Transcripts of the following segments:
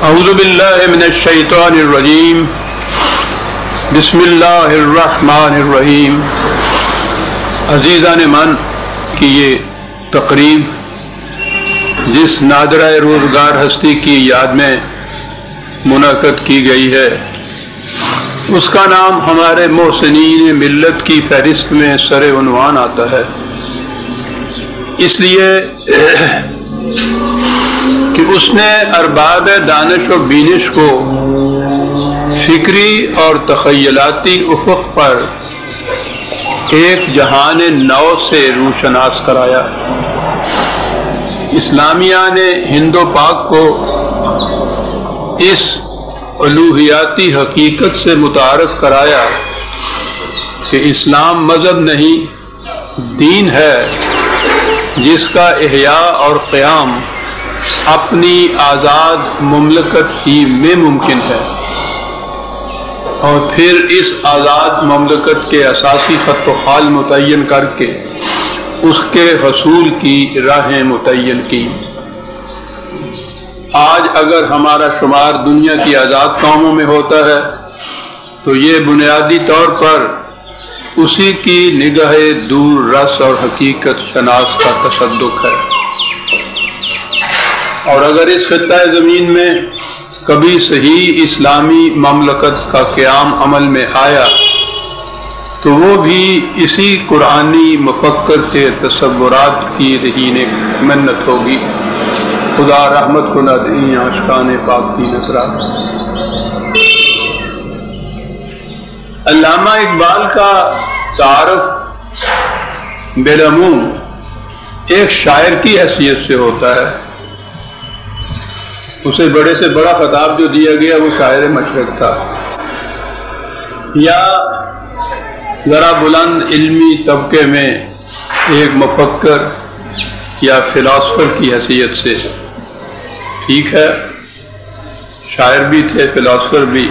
اعوذ باللہ من الشیطان الرجیم بسم اللہ الرحمن الرحیم۔ عزیزان من کی یہ تقریب جس نادرہ روزگار ہستی کی یاد میں منعقد کی گئی ہے، اس کا نام ہمارے محسنین ملت کی فہرست میں سر عنوان آتا ہے، اس لیے کہ اس نے ارباب دانش و بینش کو فکری اور تخیلاتی افق پر ایک جہان نو سے روشناس کرایا۔ اسلامیہ نے ہند و پاک کو اس الوہیاتی حقیقت سے متعارف کرایا کہ اسلام مذہب نہیں، دین ہے جس کا احیاء اور قیام اپنی آزاد مملکت ہی میں ممکن ہے، اور پھر اس آزاد مملکت کے اساسی خط و خال متعین کر کے اس کے حصول کی راہیں متعین کی۔ آج اگر ہمارا شمار دنیا کی آزاد قوموں میں ہوتا ہے تو یہ بنیادی طور پر اسی کی نگاہ دور رس اور حقیقت شناس کا تصدق ہے، اور اگر اس خطہ زمین میں کبھی صحیح اسلامی مملکت کا قیام عمل میں آیا تو وہ بھی اسی قرآنی مفکر کے تصورات کی رہین منت ہوگی۔ خدا رحمت کو نہ دیں عاشقان پاک کی نصرات۔ علامہ اقبال کا تعارف بالعموم ایک شاعر کی حیثیت سے ہوتا ہے۔ اسے بڑے سے بڑا خطاب جو دیا گیا وہ شاعر مشرق تھا، یا ذرا بلند علمی طبقے میں ایک مفکر یا فلاسفر کی حیثیت سے۔ ٹھیک ہے، شاعر بھی تھے، فلاسفر بھی،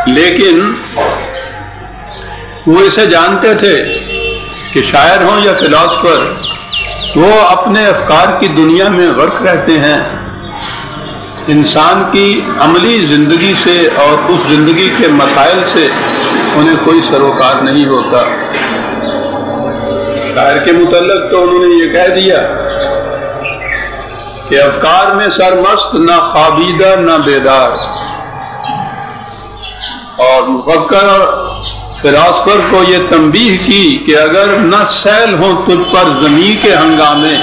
لیکن وہ اسے جانتے تھے کہ شاعر ہوں یا فلاسفر، وہ اپنے افکار کی دنیا میں غرق رہتے ہیں، انسان کی عملی زندگی سے اور اس زندگی کے مسائل سے انہیں کوئی سروکار نہیں ہوتا۔ شاعر کے متعلق تو انہوں نے یہ کہہ دیا کہ افکار میں سرمست، نہ خوابیدہ نہ بیدار، اور مفکر اور فلاسفر کو یہ تنبیہ کی کہ اگر نہ سیل ہوں تجھ پر زمین کے ہنگامے،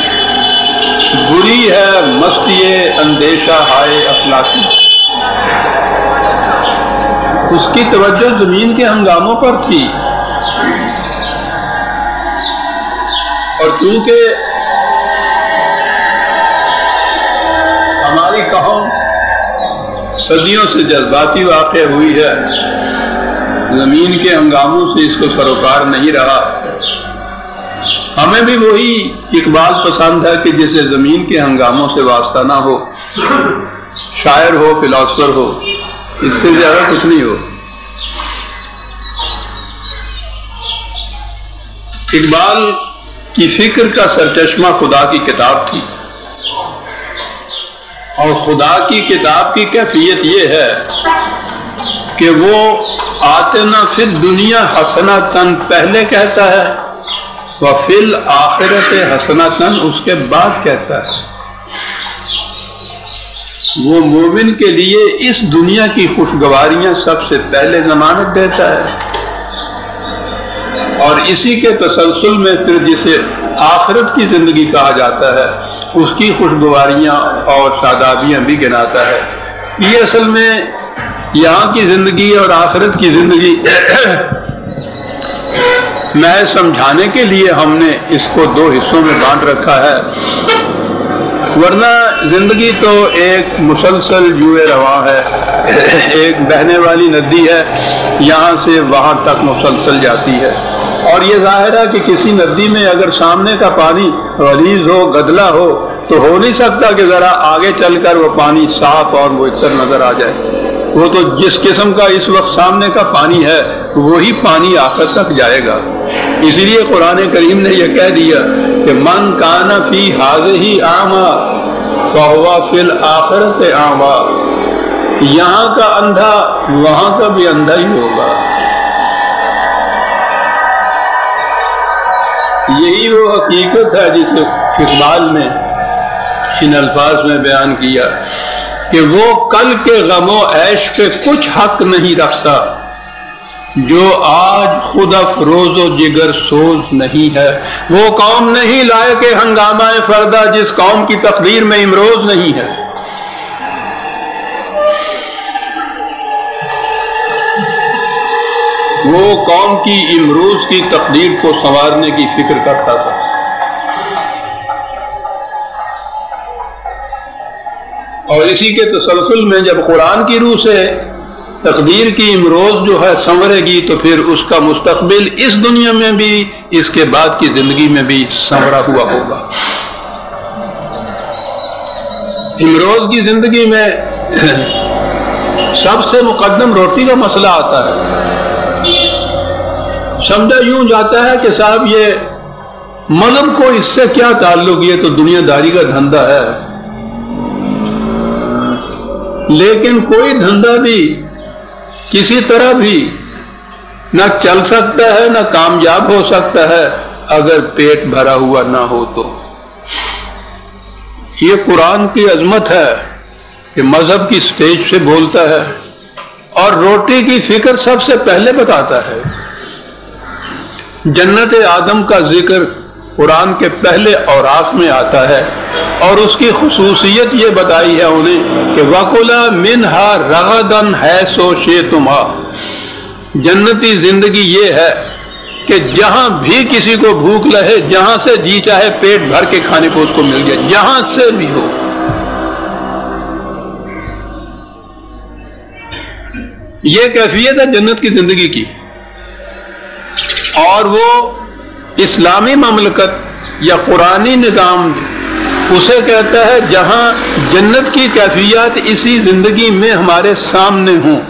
بری ہے مستی اندیشہ ہائے اخلاقی۔ اس کی توجہ زمین کے ہنگاموں پر تھی، اور چونکہ ہماری قوم صدیوں سے جذباتی واقع ہوئی ہے، زمین کے ہنگاموں سے اس کو سروکار نہیں رہا۔ ہمیں بھی وہی اقبال پسند ہے کہ جسے زمین کے ہنگاموں سے واسطہ نہ ہو، شاعر ہو فلاسفر ہو، اس سے زیادہ کچھ نہیں ہو۔ اقبال کی فکر کا سرچشمہ خدا کی کتاب تھی، اور خدا کی کتاب کی کیفیت یہ ہے کہ وہ آتنا فی الدنیا حسنۃً پہلے کہتا ہے، وفی الآخرۃ حسنۃً اس کے بعد کہتا ہے۔ وہ مومن کے لیے اس دنیا کی خوشگواریاں سب سے پہلے ضمانت دیتا ہے، اور اسی کے تسلسل میں پھر جسے آخرت کی زندگی کہا جاتا ہے اس کی خوشگواریاں اور شادابیاں بھی گناتا ہے۔ یہ اصل میں یہاں کی زندگی اور آخرت کی زندگی محض سمجھانے کے لیے ہم نے اس کو دو حصوں میں بانٹ رکھا ہے، ورنہ زندگی تو ایک مسلسل جوئے رواں ہے، ایک بہنے والی ندی ہے، یہاں سے وہاں تک مسلسل جاتی ہے، اور یہ ظاہر ہے کہ کسی ندی میں اگر سامنے کا پانی غلیظ ہو، گدلا ہو، تو ہو نہیں سکتا کہ ذرا آگے چل کر وہ پانی صاف اور معطر نظر آ جائے۔ وہ تو جس قسم کا اس وقت سامنے کا پانی ہے وہی پانی آخر تک جائے گا۔ اسی لیے قرآن کریم نے یہ کہہ دیا کہ من کان فی ہذہ اعمی فہو فی الآخرۃ اعمی، یہاں کا اندھا وہاں کا بھی اندھا ہی ہوگا۔ یہی وہ حقیقت ہے جسے اقبال نے ان الفاظ میں بیان کیا کہ وہ کل کے غم و عیش پہ کچھ حق نہیں رکھتا جو آج خود افروز و جگر سوز نہیں ہے۔ وہ قوم نہیں لائے کہ ہنگامہ فردہ جس قوم کی تقدیر میں امروز نہیں ہے۔ وہ قوم کی امروز کی تقدیر کو سنوارنے کی فکر کرتا تھا۔ اور اسی کے تسلسل میں جب قرآن کی روح سے تقدیر کی امروز جو ہے سنورے گی تو پھر اس کا مستقبل اس دنیا میں بھی اس کے بعد کی زندگی میں بھی سنورا ہوا ہوگا۔ امروز کی زندگی میں سب سے مقدم روٹی کا مسئلہ آتا ہے۔ سمجھا یوں جاتا ہے کہ صاحب یہ مذہب کو اس سے کیا تعلق، یہ تو دنیا داری کا دھندا ہے۔ لیکن کوئی دھندا بھی کسی طرح بھی نہ چل سکتا ہے نہ کامیاب ہو سکتا ہے اگر پیٹ بھرا ہوا نہ ہو تو۔ یہ قرآن کی عظمت ہے کہ مذہب کی سٹیج سے بولتا ہے اور روٹی کی فکر سب سے پہلے بتاتا ہے۔ جنت آدم کا ذکر قرآن کے پہلے اوراق میں آتا ہے اور اس کی خصوصیت یہ بتائی ہے انہیں کہ وَكُلَا مِنْهَا رَغَدًا حَيْثُ شِئْتُمَا، جنتی زندگی یہ ہے کہ جہاں بھی کسی کو بھوک لگے، جہاں سے جی چاہے پیٹ بھر کے کھانے کو اس کو مل جائے، جہاں سے بھی ہو۔ یہ کیفیت ہے جنت کی زندگی کی، اور وہ اسلامی مملکت یا قرآنی نظام اسے کہتا ہے جہاں جنت کی کیفیات اسی زندگی میں ہمارے سامنے ہوں۔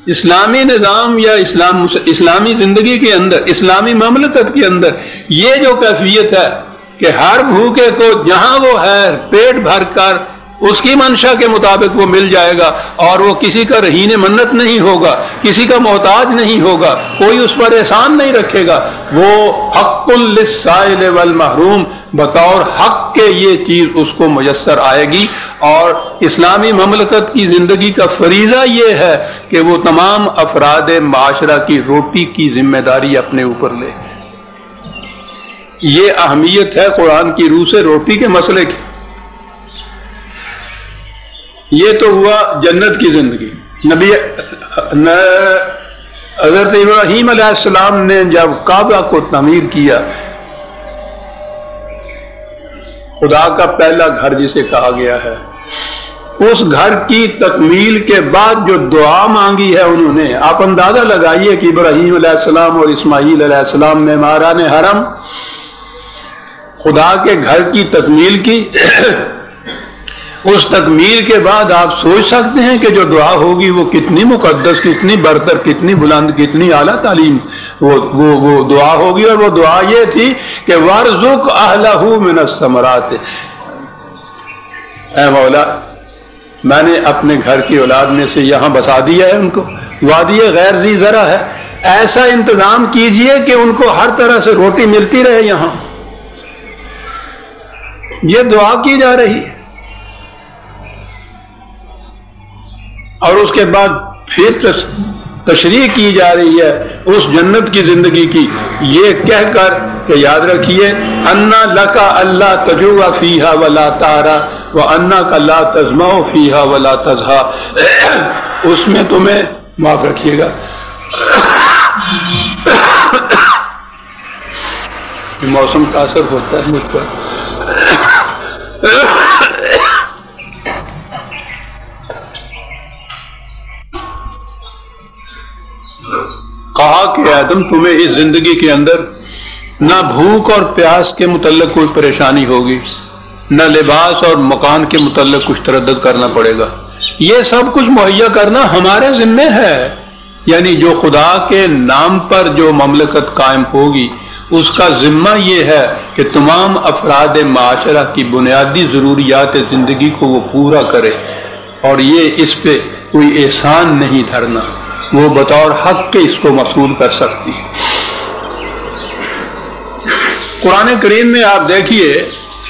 اسلامی نظام یا اسلامی زندگی کے اندر، اسلامی مملکت کے اندر یہ جو کیفیت ہے کہ ہر بھوکے کو جہاں وہ ہے پیٹ بھر کر اس کی منشا کے مطابق وہ مل جائے گا، اور وہ کسی کا رہین منت نہیں ہوگا، کسی کا محتاج نہیں ہوگا، کوئی اس پر احسان نہیں رکھے گا۔ وہ حق للسائل والمحروم، بطور حق کے یہ چیز اس کو میسر آئے گی۔ اور اسلامی مملکت کی زندگی کا فریضہ یہ ہے کہ وہ تمام افراد معاشرہ کی روٹی کی ذمہ داری اپنے اوپر لے۔ یہ اہمیت ہے قرآن کی روح سے روٹی کے مسئلے کی۔ یہ تو ہوا جنت کی زندگی۔ نبی حضرت ابراہیم علیہ السلام نے جب کعبہ کو تعمیر کیا، خدا کا پہلا گھر جسے کہا گیا ہے، اس گھر کی تکمیل کے بعد جو دعا مانگی ہے انہوں نے، آپ اندازہ لگائیے کہ ابراہیم علیہ السلام اور اسماعیل علیہ السلام نے معماران حرم خدا کے گھر کی تکمیل کی۔ اس تکمیل کے بعد آپ سوچ سکتے ہیں کہ جو دعا ہوگی وہ کتنی مقدس، کتنی برتر، کتنی بلند، کتنی اعلیٰ تعلیم وہ دعا ہوگی۔ اور وہ دعا یہ تھی کہ وَارْزُقْ أَهْلَهُ مِنَ الثَّمَرَاتِ، اے مولا میں نے اپنے گھر کی اولاد میں سے یہاں بسا دیا ہے، ان کو وادی غیر ذی زرع ہے، ایسا انتظام کیجئے کہ ان کو ہر طرح سے روٹی ملتی رہے یہاں۔ یہ دعا کی جا رہی ہے، اور اس کے بعد پھر تشریح کی جا رہی ہے اس جنت کی زندگی کی، یہ کہہ کر کہ یاد رکھیے انا لکا اللہ تجوع فیہا ولا تعرا وانا کا لا تظمأ فیہا ولا تضحا، اس میں تمہیں معاف رکھیے گا، موسم کا اثر ہوتا ہے مجھ پر۔ کہا کہ آدم تمہیں اس زندگی کے اندر نہ بھوک اور پیاس کے متعلق کوئی پریشانی ہوگی، نہ لباس اور مکان کے متعلق کچھ تردد کرنا پڑے گا، یہ سب کچھ مہیا کرنا ہمارے ذمہ ہے۔ یعنی جو خدا کے نام پر جو مملکت قائم ہوگی اس کا ذمہ یہ ہے کہ تمام افراد معاشرہ کی بنیادی ضروریات زندگی کو وہ پورا کرے، اور یہ اس پہ کوئی احسان نہیں دھرنا، وہ بطور حق کے اس کو مفعول کر سکتی ہے۔ قرآن کریم میں آپ دیکھیے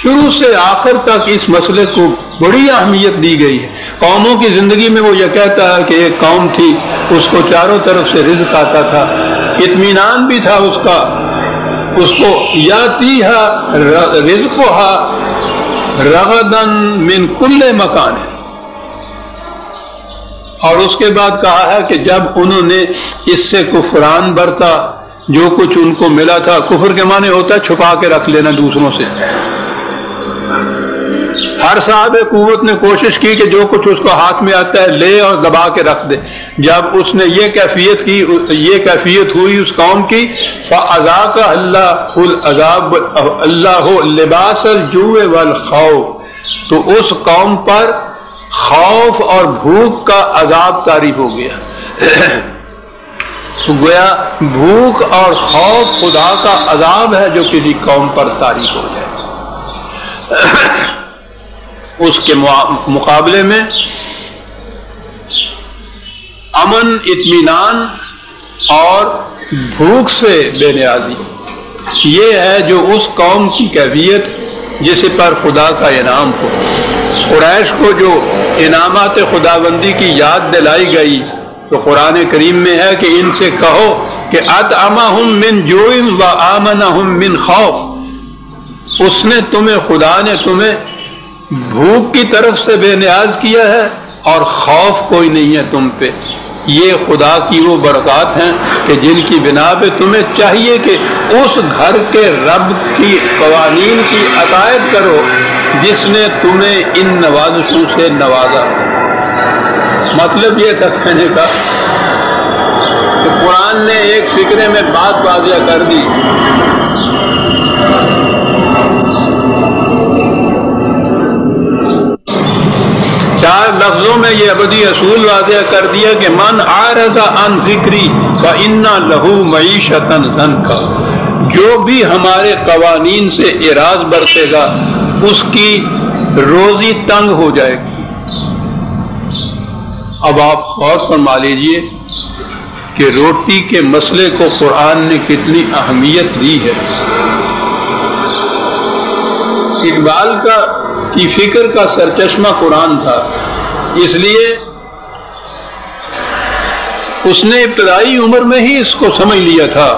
شروع سے آخر تک اس مسئلے کو بڑی اہمیت دی گئی ہے۔ قوموں کی زندگی میں وہ یہ کہتا ہے کہ ایک قوم تھی، اس کو چاروں طرف سے رزق آتا تھا، اطمینان بھی تھا اس کا، اس کو یاتیہا رزقہا رغداً من کل مکان، اور اس کے بعد کہا ہے کہ جب انہوں نے اس سے کفران برتا، جو کچھ ان کو ملا تھا، کفر کے معنی ہوتا ہے چھپا کے رکھ لینا دوسروں سے۔ ہر صاحب قوت نے کوشش کی کہ جو کچھ اس کو ہاتھ میں آتا ہے لے اور دبا کے رکھ دے۔ جب اس نے یہ کیفیت کی، یہ کیفیت ہوئی اس قوم کی، فَأَذَاقَ اللَّهُ الْعَذَابَ اللَّهُ لِبَاسَ الْجُوعِ وَالْخَوْفِ، تو اس قوم پر خوف اور بھوک کا عذاب طاری ہو گیا۔ تو گویا بھوک اور خوف خدا کا عذاب ہے جو کسی قوم پر طاری ہو جائے۔ اس کے مقابلے میں امن، اطمینان اور بھوک سے بے نیازی، یہ ہے جو اس قوم کی کیفیت جس پر خدا کا انعام ہو۔ قریش کو جو انعامات خداوندی کی یاد دلائی گئی تو قرآن کریم میں ہے کہ ان سے کہو کہ اطعمہم من جوع وآمنہم من خوف، اس نے تمہیں، خدا نے تمہیں بھوک کی طرف سے بے نیاز کیا ہے اور خوف کوئی نہیں ہے تم پہ۔ یہ خدا کی وہ برکات ہیں کہ جن کی بنا پہ تمہیں چاہیے کہ اس گھر کے رب کی قوانین کی اطاعت کرو جس نے تمہیں ان نوازشوں سے نوازا۔ مطلب یہ تھا کہنے کا کہ قرآن نے ایک فکرے میں بات واضح کر دی، چار لفظوں میں یہ ابدی اصول واضح کر دیا کہ من اعرض عن ذکری فإن لہ معیشۃ ضنکا، جو بھی ہمارے قوانین سے اعراض برتے گا اس کی روزی تنگ ہو جائے گی۔ اب آپ غور فرما لیجئے کہ روٹی کے مسئلے کو قرآن نے کتنی اہمیت دی ہے۔ اقبال کی فکر کا سرچشمہ قرآن تھا، اس لیے اس نے ابتدائی عمر میں ہی اس کو سمجھ لیا تھا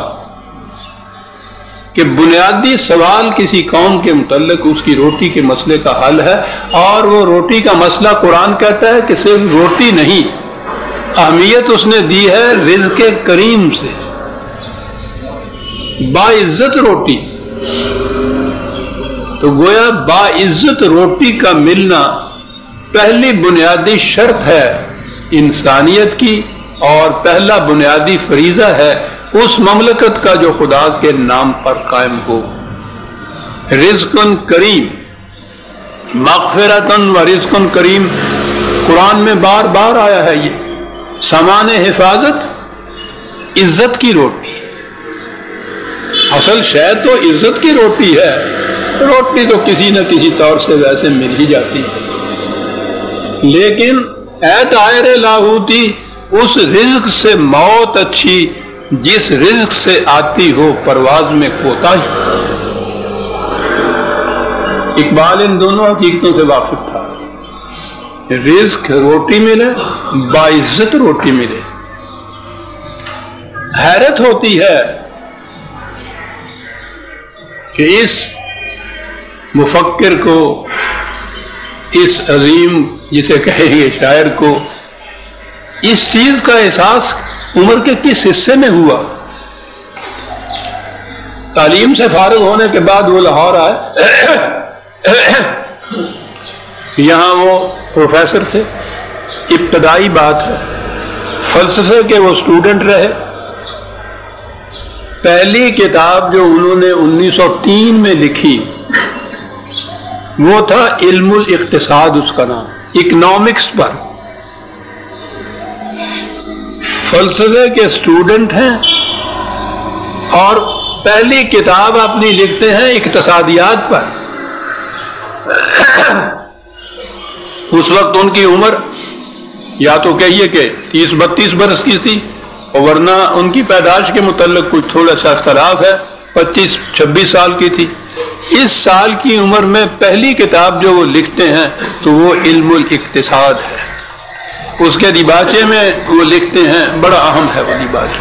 کہ بنیادی سوال کسی قوم کے متعلق اس کی روٹی کے مسئلے کا حل ہے، اور وہ روٹی کا مسئلہ قرآن کہتا ہے کہ صرف روٹی نہیں، اہمیت اس نے دی ہے رزق کریم سے، باعزت روٹی۔ تو گویا باعزت روٹی کا ملنا پہلی بنیادی شرط ہے انسانیت کی، اور پہلا بنیادی فریضہ ہے اس مملکت کا جو خدا کے نام پر قائم ہو۔ رزق کریم، مغفرۃ و رزق کریم، قرآن میں بار بار آیا ہے۔ یہ سامان حفاظت، عزت کی روٹی، اصل شے تو عزت کی روٹی ہے، روٹی تو کسی نہ کسی طور سے ویسے مل ہی جاتی ہے، لیکن اے طائر لاہوتی، اس رزق سے موت اچھی جس رزق سے آتی ہو پرواز میں کوتاہی۔ اقبال ان دونوں حقیقتوں سے واقف تھا، رزق روٹی ملے، باعزت روٹی ملے۔ حیرت ہوتی ہے کہ اس مفکر کو، اس عظیم جسے کہیں گے شاعر کو، اس چیز کا احساس عمر کے کس حصے میں ہوا۔ تعلیم سے فارغ ہونے کے بعد وہ لاہور آئے، یہاں وہ پروفیسر تھے، ابتدائی بات ہے، فلسفے کے وہ اسٹوڈنٹ رہے۔ پہلی کتاب جو انہوں نے 1903 میں لکھی وہ تھا علم الاقتصاد، اس کا نام، اکنامکس پر۔ فلسفے کے اسٹوڈنٹ ہیں اور پہلی کتاب اپنی لکھتے ہیں اقتصادیات پر. اس وقت ان کی عمر یا تو کہیے کہ 30-32 برس کی تھی، اور ورنہ ان کی پیدائش کے متعلق کچھ تھوڑا سا اختلاف ہے، 25-26 سال کی تھی. اس سال کی عمر میں پہلی کتاب جو وہ لکھتے ہیں تو وہ علم الاقتصاد ہے. اس کے دیباچے میں وہ لکھتے ہیں، بڑا اہم ہے وہ دیباچہ.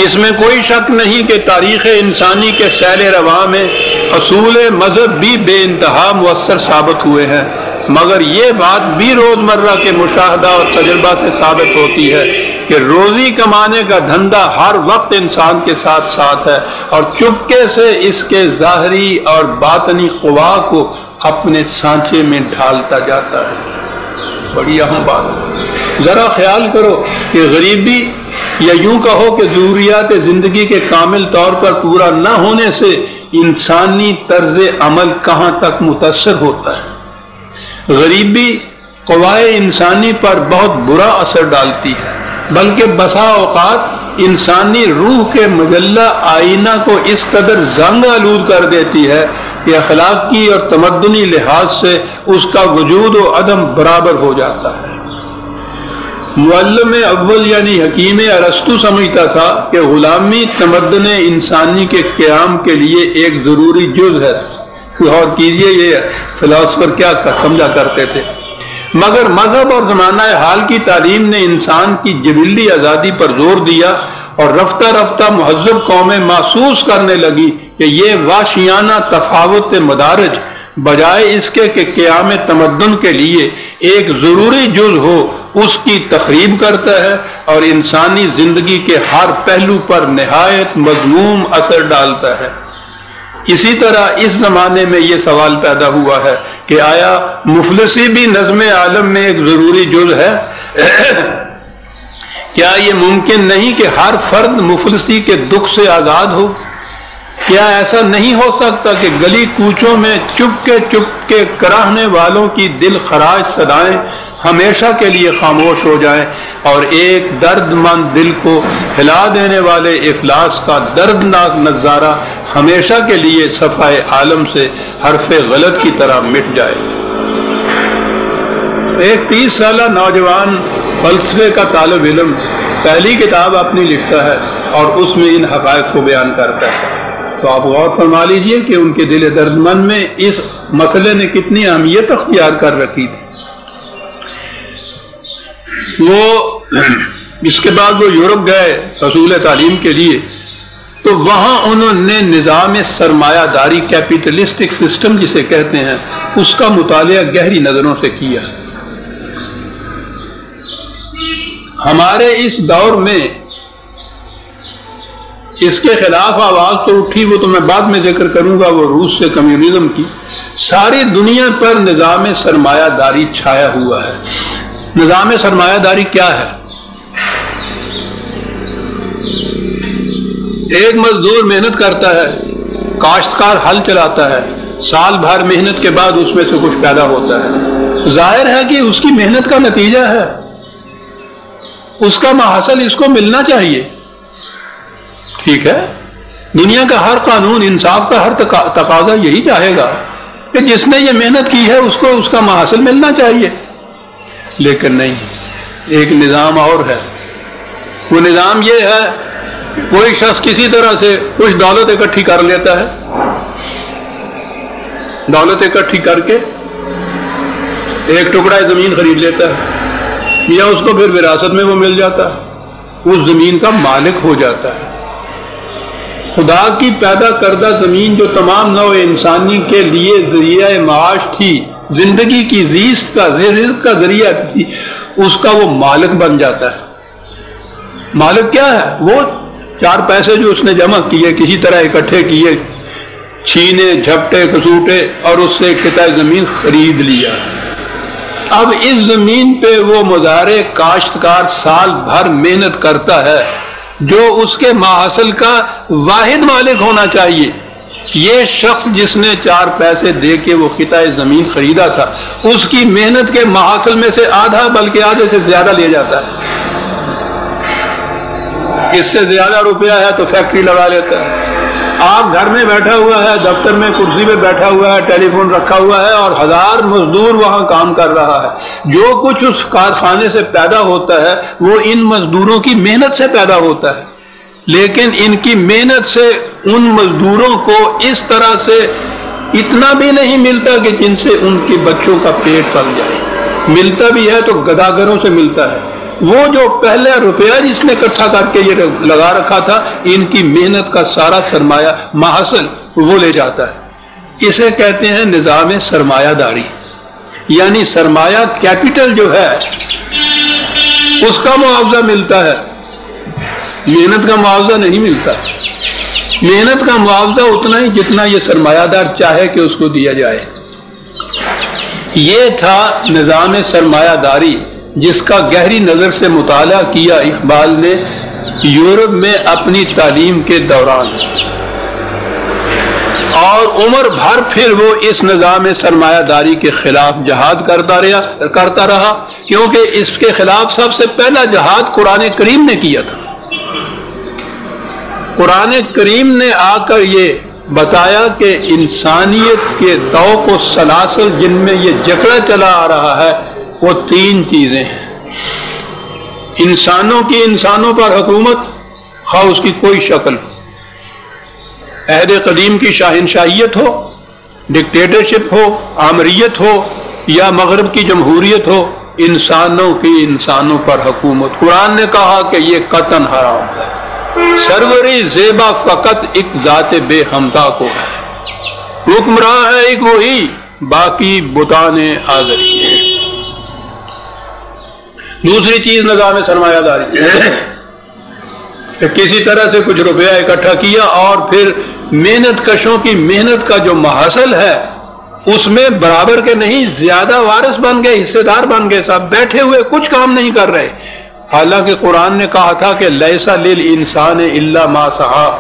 اس میں کوئی شک نہیں کہ تاریخ انسانی کے سیل رواں میں اصول مذہب بھی بے انتہا مؤثر ثابت ہوئے ہیں، مگر یہ بات بھی روزمرہ کے مشاہدہ اور تجربہ سے ثابت ہوتی ہے کہ روزی کمانے کا دھندا ہر وقت انسان کے ساتھ ساتھ ہے، اور چپکے سے اس کے ظاہری اور باطنی قوا کو اپنے سانچے میں ڈھالتا جاتا ہے. بڑی اہم بات. ذرا خیال کرو کہ غریبی یا یوں کہو کہ ضروریات زندگی کے کامل طور پر پورا نہ ہونے سے انسانی طرز عمل کہاں تک متاثر ہوتا ہے. غریبی قوائے انسانی پر بہت برا اثر ڈالتی ہے، بلکہ بسا اوقات انسانی روح کے مجلہ آئینہ کو اس قدر زنگ آلود کر دیتی ہے کہ اخلاقی اور تمدنی لحاظ سے اس کا وجود و عدم برابر ہو جاتا ہے. معلم اول یعنی حکیم ارسطو سمجھتا تھا کہ غلامی تمدن انسانی کے قیام کے لیے ایک ضروری جز ہے. غور کیجئے یہ فلاسفر کیا سمجھا کرتے تھے. مگر مذہب اور زمانہ حال کی تعلیم نے انسان کی جبلی آزادی پر زور دیا، اور رفتہ رفتہ مہذب قومیں محسوس کرنے لگی کہ یہ وحشیانہ تفاوت مدارج بجائے اس کے کہ قیام تمدن کے لیے ایک ضروری جز ہو، اس کی تخریب کرتا ہے اور انسانی زندگی کے ہر پہلو پر نہایت مذموم اثر ڈالتا ہے. اسی طرح اس زمانے میں یہ سوال پیدا ہوا ہے کہ آیا مفلسی بھی نظم عالم میں ایک ضروری جز ہے؟ کیا یہ ممکن نہیں کہ ہر فرد مفلسی کے دکھ سے آزاد ہو؟ کیا ایسا نہیں ہو سکتا کہ گلی کوچوں میں چپ کے کراہنے والوں کی دل خراش صدائیں ہمیشہ کے لیے خاموش ہو جائیں، اور ایک درد مند دل کو ہلا دینے والے افلاس کا دردناک نظارہ ہمیشہ کے لیے صفحہ عالم سے حرف غلط کی طرح مٹ جائے؟ ایک 30 سالہ نوجوان فلسفے کا طالب علم پہلی کتاب اپنی لکھتا ہے اور اس میں ان حقائق کو بیان کرتا ہے. تو آپ غور فرما لیجئے کہ ان کے دل درد مند میں اس مسئلے نے کتنی اہمیت اختیار کر رکھی تھی. وہ اس کے بعد وہ یورپ گئے حصول تعلیم کے لیے، تو وہاں انہوں نے نظام سرمایہ داری کیپیٹلسٹک سسٹم جسے کہتے ہیں اس کا مطالعہ گہری نظروں سے کیا. ہمارے اس دور میں اس کے خلاف آواز تو اٹھی، وہ تو میں بعد میں ذکر کروں گا، وہ روس سے کمیونزم کی. ساری دنیا پر نظام سرمایہ داری چھایا ہوا ہے. نظام سرمایہ داری کیا ہے؟ ایک مزدور محنت کرتا ہے، کاشتکار ہل چلاتا ہے، سال بھر محنت کے بعد اس میں سے کچھ پیدا ہوتا ہے. ظاہر ہے کہ اس کی محنت کا نتیجہ ہے، اس کا محصل اس کو ملنا چاہیے. ٹھیک ہے، دنیا کا ہر قانون، انصاف کا ہر تقاضا یہی چاہے گا کہ جس نے یہ محنت کی ہے اس کو اس کا محصل ملنا چاہیے. لیکن نہیں، ایک نظام اور ہے. وہ نظام یہ ہے، کوئی شخص کسی طرح سے کچھ دولت اکٹھی کر لیتا ہے، دولت اکٹھی کر کے ایک ٹکڑا زمین خرید لیتا ہے، یا اس کو پھر وراثت میں وہ مل جاتا ہے، اس زمین کا مالک ہو جاتا ہے. خدا کی پیدا کردہ زمین جو تمام نوع انسانی کے لیے ذریعہ معاش تھی، زندگی کی رزق کا ذریعہ تھی، اس کا وہ مالک بن جاتا ہے. مالک کیا ہے؟ وہ 4 پیسے جو اس نے جمع کیے، کسی طرح اکٹھے کیے، چھینے جھپٹے کسوٹے، اور اس سے ایک قطعہ زمین خرید لیا. اب اس زمین پہ وہ مزارع کاشتکار سال بھر محنت کرتا ہے، جو اس کے محصل کا واحد مالک ہونا چاہیے. یہ شخص جس نے 4 پیسے دے کے وہ قطعہ زمین خریدا تھا، اس کی محنت کے محصل میں سے آدھا بلکہ آدھے سے زیادہ لے جاتا ہے. اس سے زیادہ روپیہ ہے تو فیکٹری لگا لیتا ہے. آپ گھر میں بیٹھا ہوا ہے, دفتر میں کرسی پہ بیٹھا ہوا ہے, ٹیلی فون رکھا ہوا ہے اور 1000 مزدور وہاں کام کر رہا ہے. جو کچھ اس کارخانے سے پیدا ہوتا ہے وہ ان مزدوروں کی محنت سے پیدا ہوتا ہے, لیکن ان کی محنت سے ان مزدوروں کو اس طرح سے اتنا بھی نہیں ملتا کہ جن سے ان کے بچوں کا پیٹ پل جائے. ملتا بھی ہے تو گداگروں سے ملتا ہے. وہ جو پہلے روپیہ جس نے اکٹھا کر کے یہ لگا رکھا تھا, ان کی محنت کا سارا سرمایہ محصل وہ لے جاتا ہے. اسے کہتے ہیں نظام سرمایہ داری, یعنی سرمایہ کیپٹل جو ہے اس کا معاوضہ ملتا ہے, محنت کا معاوضہ نہیں ملتا. محنت کا معاوضہ اتنا ہی جتنا یہ سرمایہ دار چاہے کہ اس کو دیا جائے. یہ تھا نظام سرمایہ داری جس کا گہری نظر سے مطالعہ کیا اقبال نے یورپ میں اپنی تعلیم کے دوران, اور عمر بھر پھر وہ اس نظام سرمایہ داری کے خلاف جہاد کرتا رہا, کیونکہ اس کے خلاف سب سے پہلا جہاد قرآن کریم نے کیا تھا. قرآن کریم نے آ کر یہ بتایا کہ انسانیت کے ذوق و سلاسل جن میں یہ جکڑا چلا آ رہا ہے وہ 3 چیزیں ہیں. انسانوں کی انسانوں پر حکومت, خواہ اس کی کوئی شکل, عہد قدیم کی شاہنشاہیت ہو, ڈکٹیٹرشپ ہو, آمریت ہو, یا مغرب کی جمہوریت ہو, انسانوں کی انسانوں پر حکومت. قرآن نے کہا کہ یہ قطعاً حرام ہے. سروری زیبا فقط ایک ذات بے حمدہ کو ہے, حکمراں ہے ایک وہی, باقی بتان آزری ہیں. دوسری چیز نظام سرمایہ داری, کسی طرح سے کچھ روپیہ اکٹھا کیا اور پھر محنت کشوں کی محنت کا جو محصل ہے اس میں برابر کے نہیں زیادہ وارث بن گئے, حصے دار بن گئے, سب بیٹھے ہوئے کچھ کام نہیں کر رہے. حالانکہ قرآن نے کہا تھا کہ لیسا للانسان الا ما سعی,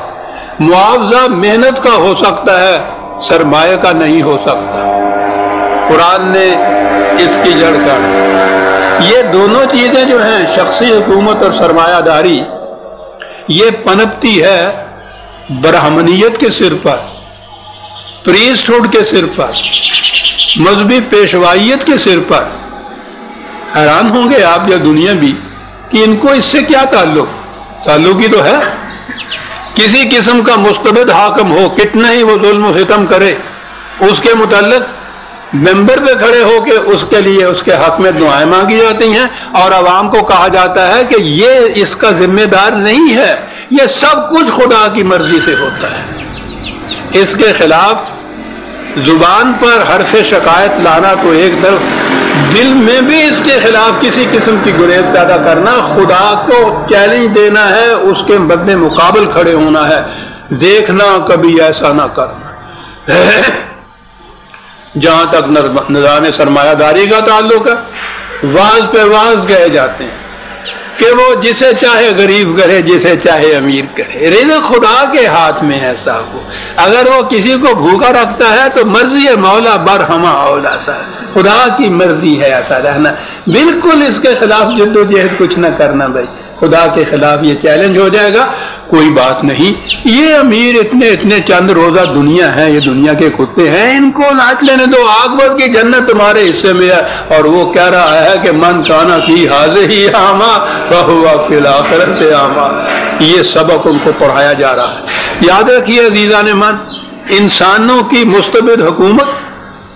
معاوضہ محنت کا ہو سکتا ہے, سرمایہ کا نہیں ہو سکتا. قرآن نے اس کی جڑ کاٹی. یہ دونوں چیزیں جو ہیں شخصی حکومت اور سرمایہ داری, یہ پنپتی ہے برہمنیت کے سر پر, پریسٹ ہوڈ کے سر پر, مذہبی پیشوائیت کے سر پر. حیران ہوں گے آپ یا دنیا بھی کہ ان کو اس سے کیا تعلق ہی تو ہے. کسی قسم کا مستبد حاکم ہو, کتنا ہی وہ ظلم و ستم کرے, اس کے متعلق ممبر پہ کھڑے ہو کے اس کے لیے اس کے حق میں دعائیں مانگی جاتی ہیں, اور عوام کو کہا جاتا ہے کہ یہ اس کا ذمہ دار نہیں ہے, یہ سب کچھ خدا کی مرضی سے ہوتا ہے. اس کے خلاف زبان پر حرف شکایت لانا تو ایک طرف, دل میں بھی اس کے خلاف کسی قسم کی گریز پیدا کرنا, خدا کو چیلنج دینا ہے, اس کے مد مقابل کھڑے ہونا ہے, دیکھنا کبھی ایسا نہ کرنا. جہاں تک نظام سرمایہ داری کا تعلق ہے, واز پہ واز کہے جاتے ہیں کہ وہ جسے چاہے غریب کرے, جسے چاہے امیر کرے, رزق خدا کے ہاتھ میں ہے صاحب. اگر وہ کسی کو بھوکا رکھتا ہے تو مرضی مولا برہما اولا سا, خدا کی مرضی ہے ایسا رہنا. بالکل اس کے خلاف جد و جہد کچھ نہ کرنا بھائی, خدا کے خلاف یہ چیلنج ہو جائے گا. کوئی بات نہیں, یہ امیر اتنے چند روزہ دنیا ہے, یہ دنیا کے کتے ہیں, ان کو ناچ لینے دو, عاقبت کی جنت تمہارے حصے میں ہے. اور وہ کہہ رہا ہے کہ من کانا فی ہذہ اعمی فہو فی الآخرۃ اعمی. یہ سبق ان کو پڑھایا جا رہا ہے. یاد رکھیے عزیزان من, انسانوں کی مستبد حکومت,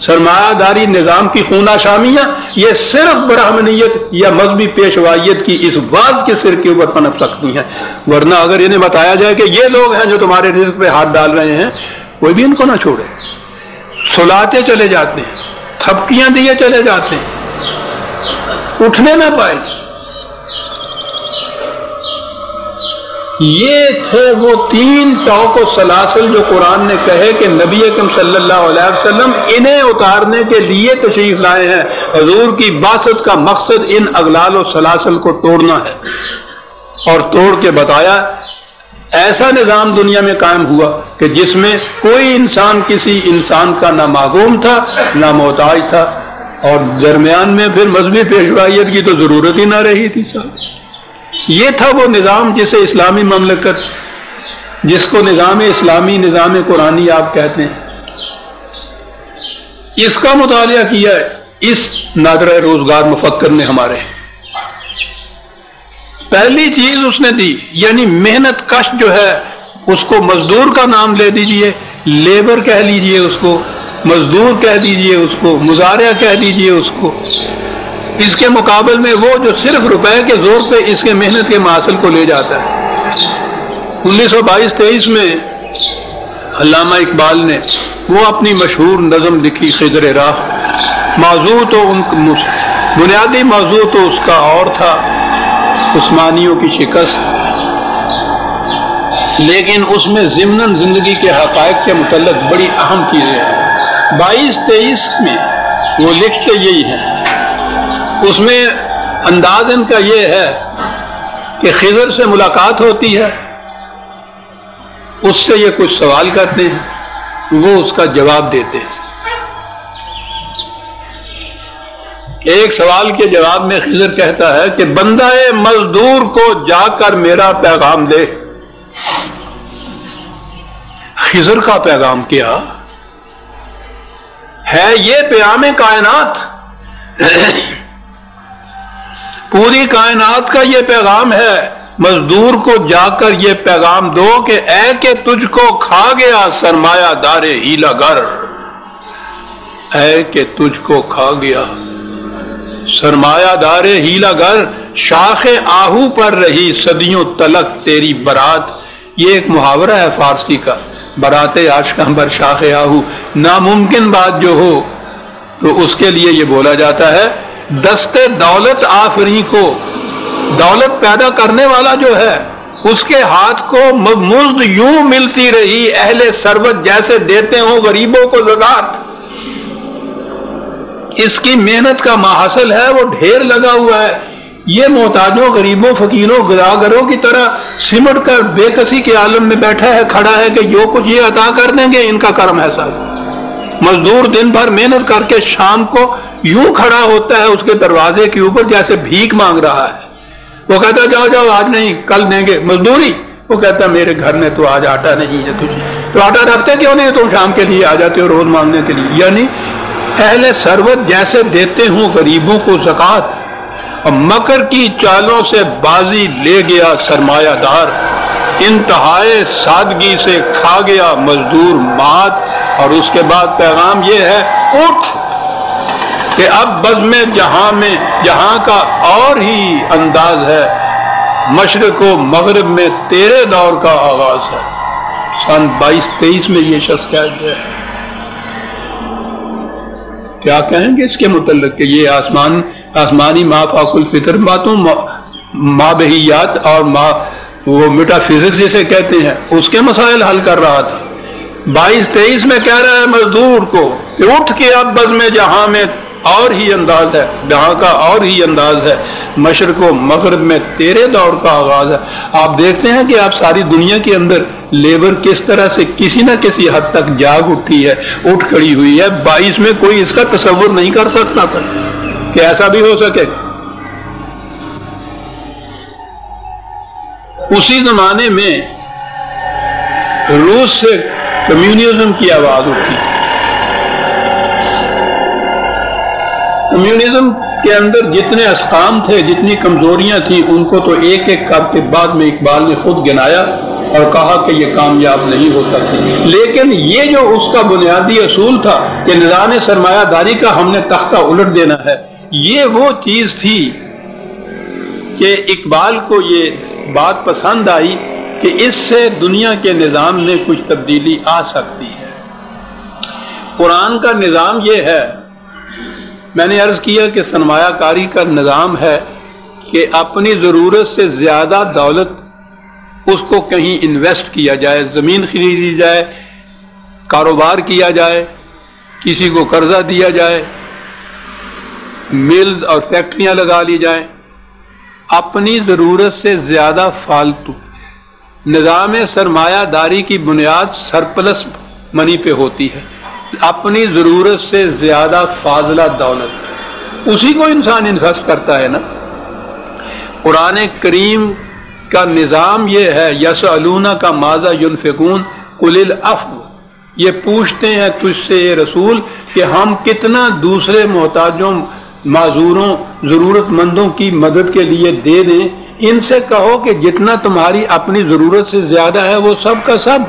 سرمایہ داری نظام کی خونہ شامیاں, یہ صرف برہمنیت یا مذہبی پیشوائیت کی اس باز کے سر کے اوپر پنپ سکتی ہیں. ورنہ اگر انہیں بتایا جائے کہ یہ لوگ ہیں جو تمہارے رزق پہ ہاتھ ڈال رہے ہیں, کوئی بھی ان کو نہ چھوڑے. سلاتے چلے جاتے ہیں, تھپکیاں دیے چلے جاتے ہیں, اٹھنے نہ پائے. یہ تھے وہ 3 طوق و سلاسل جو قرآن نے کہے کہ نبی اکرم صلی اللہ علیہ وسلم انہیں اتارنے کے لیے تشریف لائے ہیں. حضور کی بعثت کا مقصد ان اغلال و سلاسل کو توڑنا ہے, اور توڑ کے بتایا ایسا نظام دنیا میں قائم ہوا کہ جس میں کوئی انسان کسی انسان کا نہ محکوم تھا نہ محتاج تھا, اور درمیان میں پھر مذہبی پیشوائیت کی تو ضرورت ہی نہ رہی تھی صاحب. یہ تھا وہ نظام جسے اسلامی مملکت، جس کو نظام اسلامی، نظام قرآنی آپ کہتے ہیں، اس کا مطالعہ کیا ہے اس نادرہ روزگار مفکر نے ہمارے۔ پہلی چیز اس نے دی، یعنی محنت کش جو ہے اس کو مزدور کا نام لے دیجئے، لیبر کہہ لیجئے اس کو، مزدور کہہ دیجئے اس کو، مزارع کہہ دیجئے اس کو۔ اس کے مقابل میں وہ جو صرف روپے کے زور پہ اس کے محنت کے محاصل کو لے جاتا ہے۔ 1922-23 میں علامہ اقبال نے وہ اپنی مشہور نظم لکھی خضر راہ، موضوع تو بنیادی موضوع تو اس کا اور تھا، عثمانیوں کی شکست، لیکن اس میں ضمناً زندگی کے حقائق کے متعلق بڑی اہم چیزیں ہیں۔ 22-23 میں وہ لکھتے یہی ہیں، اس میں انداز ان کا یہ ہے کہ خضر سے ملاقات ہوتی ہے، اس سے یہ کچھ سوال کرتے ہیں، وہ اس کا جواب دیتے ہیں۔ ایک سوال کے جواب میں خضر کہتا ہے کہ بندہ مزدور کو جا کر میرا پیغام دے۔ خضر کا پیغام کیا ہے؟ یہ پیام کائنات، پوری کائنات کا یہ پیغام ہے، مزدور کو جا کر یہ پیغام دو کہ اے کہ تجھ کو کھا گیا سرمایہ دار ہیلا گر، اے کہ تجھ کو کھا گیا سرمایہ دار ہیلا گر، شاخ آہو پر رہی صدیوں تلک تیری برات۔ یہ ایک محاورہ ہے فارسی کا، برات عاشقاں پر شاخ آہو، ناممکن بات جو ہو تو اس کے لیے یہ بولا جاتا ہے۔ دست دولت آفری کو، دولت پیدا کرنے والا جو ہے اس کے ہاتھ کو مزد یوں ملتی رہی، اہل ثروت جیسے دیتے ہوں غریبوں کو زکات۔ اس کی محنت کا محاصل ہے، وہ ڈھیر لگا ہوا ہے، یہ محتاجوں، غریبوں، فقیروں، گداگروں کی طرح سمٹ کر بے کسی کے عالم میں بیٹھا ہے، کھڑا ہے کہ جو کچھ یہ عطا کر دیں گے ان کا کرم ہے صاحب۔ مزدور دن بھر محنت کر کے شام کو یوں کھڑا ہوتا ہے اس کے دروازے کے اوپر جیسے بھیک مانگ رہا ہے۔ وہ کہتا جاؤ جاؤ آج نہیں کل دیں گے مزدوری۔ وہ کہتا میرے گھر میں تو آج آٹا نہیں ہے تجھے، تو آٹا رکھتے کیوں نہیں؟ تم شام کے لیے آ جاتے ہو روز مانگنے کے لیے۔ یعنی اہل ثروت جیسے دیتے ہوں غریبوں کو زکات، اور مکر کی چالوں سے بازی لے گیا سرمایہ دار، انتہائے سادگی سے کھا گیا مزدور مات۔ اور اس کے بعد پیغام یہ ہے، اٹھ کہ اب بزم جہاں میں جہاں کا اور ہی انداز ہے، مشرق و مغرب میں تیرے دور کا آغاز ہے۔ سن 22-23 میں یہ شخص کہہ گیا ہے۔ کیا کہیں گے اس کے متعلق کہ یہ آسمانی ما فوق الفطر باتوں، مابہیات اور وہ میٹا فزکس جسے کہتے ہیں اس کے مسائل حل کر رہا تھا۔ 22-23 میں کہہ رہا ہے مزدور کو کہ اٹھ کے اب بزم جہاں میں اور ہی انداز ہے، جہاں کا اور ہی انداز ہے، مشرق و مغرب میں تیرے دور کا آغاز ہے۔ آپ دیکھتے ہیں کہ آپ ساری دنیا کے اندر لیبر کس طرح سے کسی نہ کسی حد تک جاگ اٹھی ہے، اٹھ کھڑی ہوئی ہے۔ 22 میں کوئی اس کا تصور نہیں کر سکتا تھا کہ ایسا بھی ہو سکے۔ اسی زمانے میں روس سے کمیونزم کی آواز اٹھی۔ کمیونزم کے اندر جتنے اسقام تھے، جتنی کمزوریاں تھیں، ان کو تو ایک ایک کر کے بعد میں اقبال نے خود گنایا اور کہا کہ یہ کامیاب نہیں ہو سکتی۔ لیکن یہ جو اس کا بنیادی اصول تھا کہ نظام سرمایہ داری کا ہم نے تختہ الٹ دینا ہے، یہ وہ چیز تھی کہ اقبال کو یہ بات پسند آئی کہ اس سے دنیا کے نظام میں کچھ تبدیلی آ سکتی ہے۔ قرآن کا نظام یہ ہے، میں نے عرض کیا کہ سرمایہ کاری کا نظام ہے کہ اپنی ضرورت سے زیادہ دولت اس کو کہیں انویسٹ کیا جائے، زمین خریدی جائے، کاروبار کیا جائے، کسی کو قرضہ دیا جائے، ملز اور فیکٹریاں لگا لی جائیں، اپنی ضرورت سے زیادہ فالتو۔ نظام سرمایہ داری کی بنیاد سرپلس منی پہ ہوتی ہے، اپنی ضرورت سے زیادہ فاضلہ دولت، اسی کو انسان انویسٹ کرتا ہے نا۔ قرآن کریم کا نظام یہ ہے، یسألونک ماذا ینفقون قل العفو، یہ پوچھتے ہیں تجھ سے یہ رسول کہ ہم کتنا دوسرے محتاجوں، معذوروں، ضرورت مندوں کی مدد کے لیے دے دیں، ان سے کہو کہ جتنا تمہاری اپنی ضرورت سے زیادہ ہے وہ سب کا سب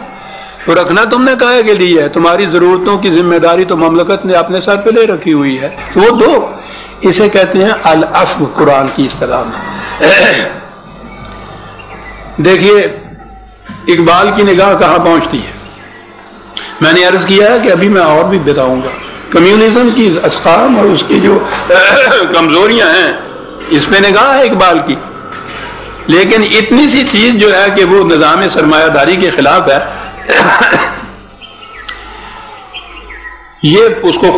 تو رکھنا تم نے کاہے کے لیے ہے، تمہاری ضرورتوں کی ذمہ داری تو مملکت نے اپنے سر پہ لے رکھی ہوئی ہے، وہ دو۔ اسے کہتے ہیں العفو قرآن کی اصطلاح میں۔ دیکھیے اقبال کی نگاہ کہاں پہنچتی ہے۔ میں نے عرض کیا ہے کہ ابھی میں اور بھی بتاؤں گا کمیونزم کی اسقام اور اس کی جو کمزوریاں ہیں، اس پہ نگاہ ہے اقبال کی، لیکن اتنی سی چیز جو ہے کہ وہ نظام سرمایہ داری کے خلاف ہے، یہ اس کو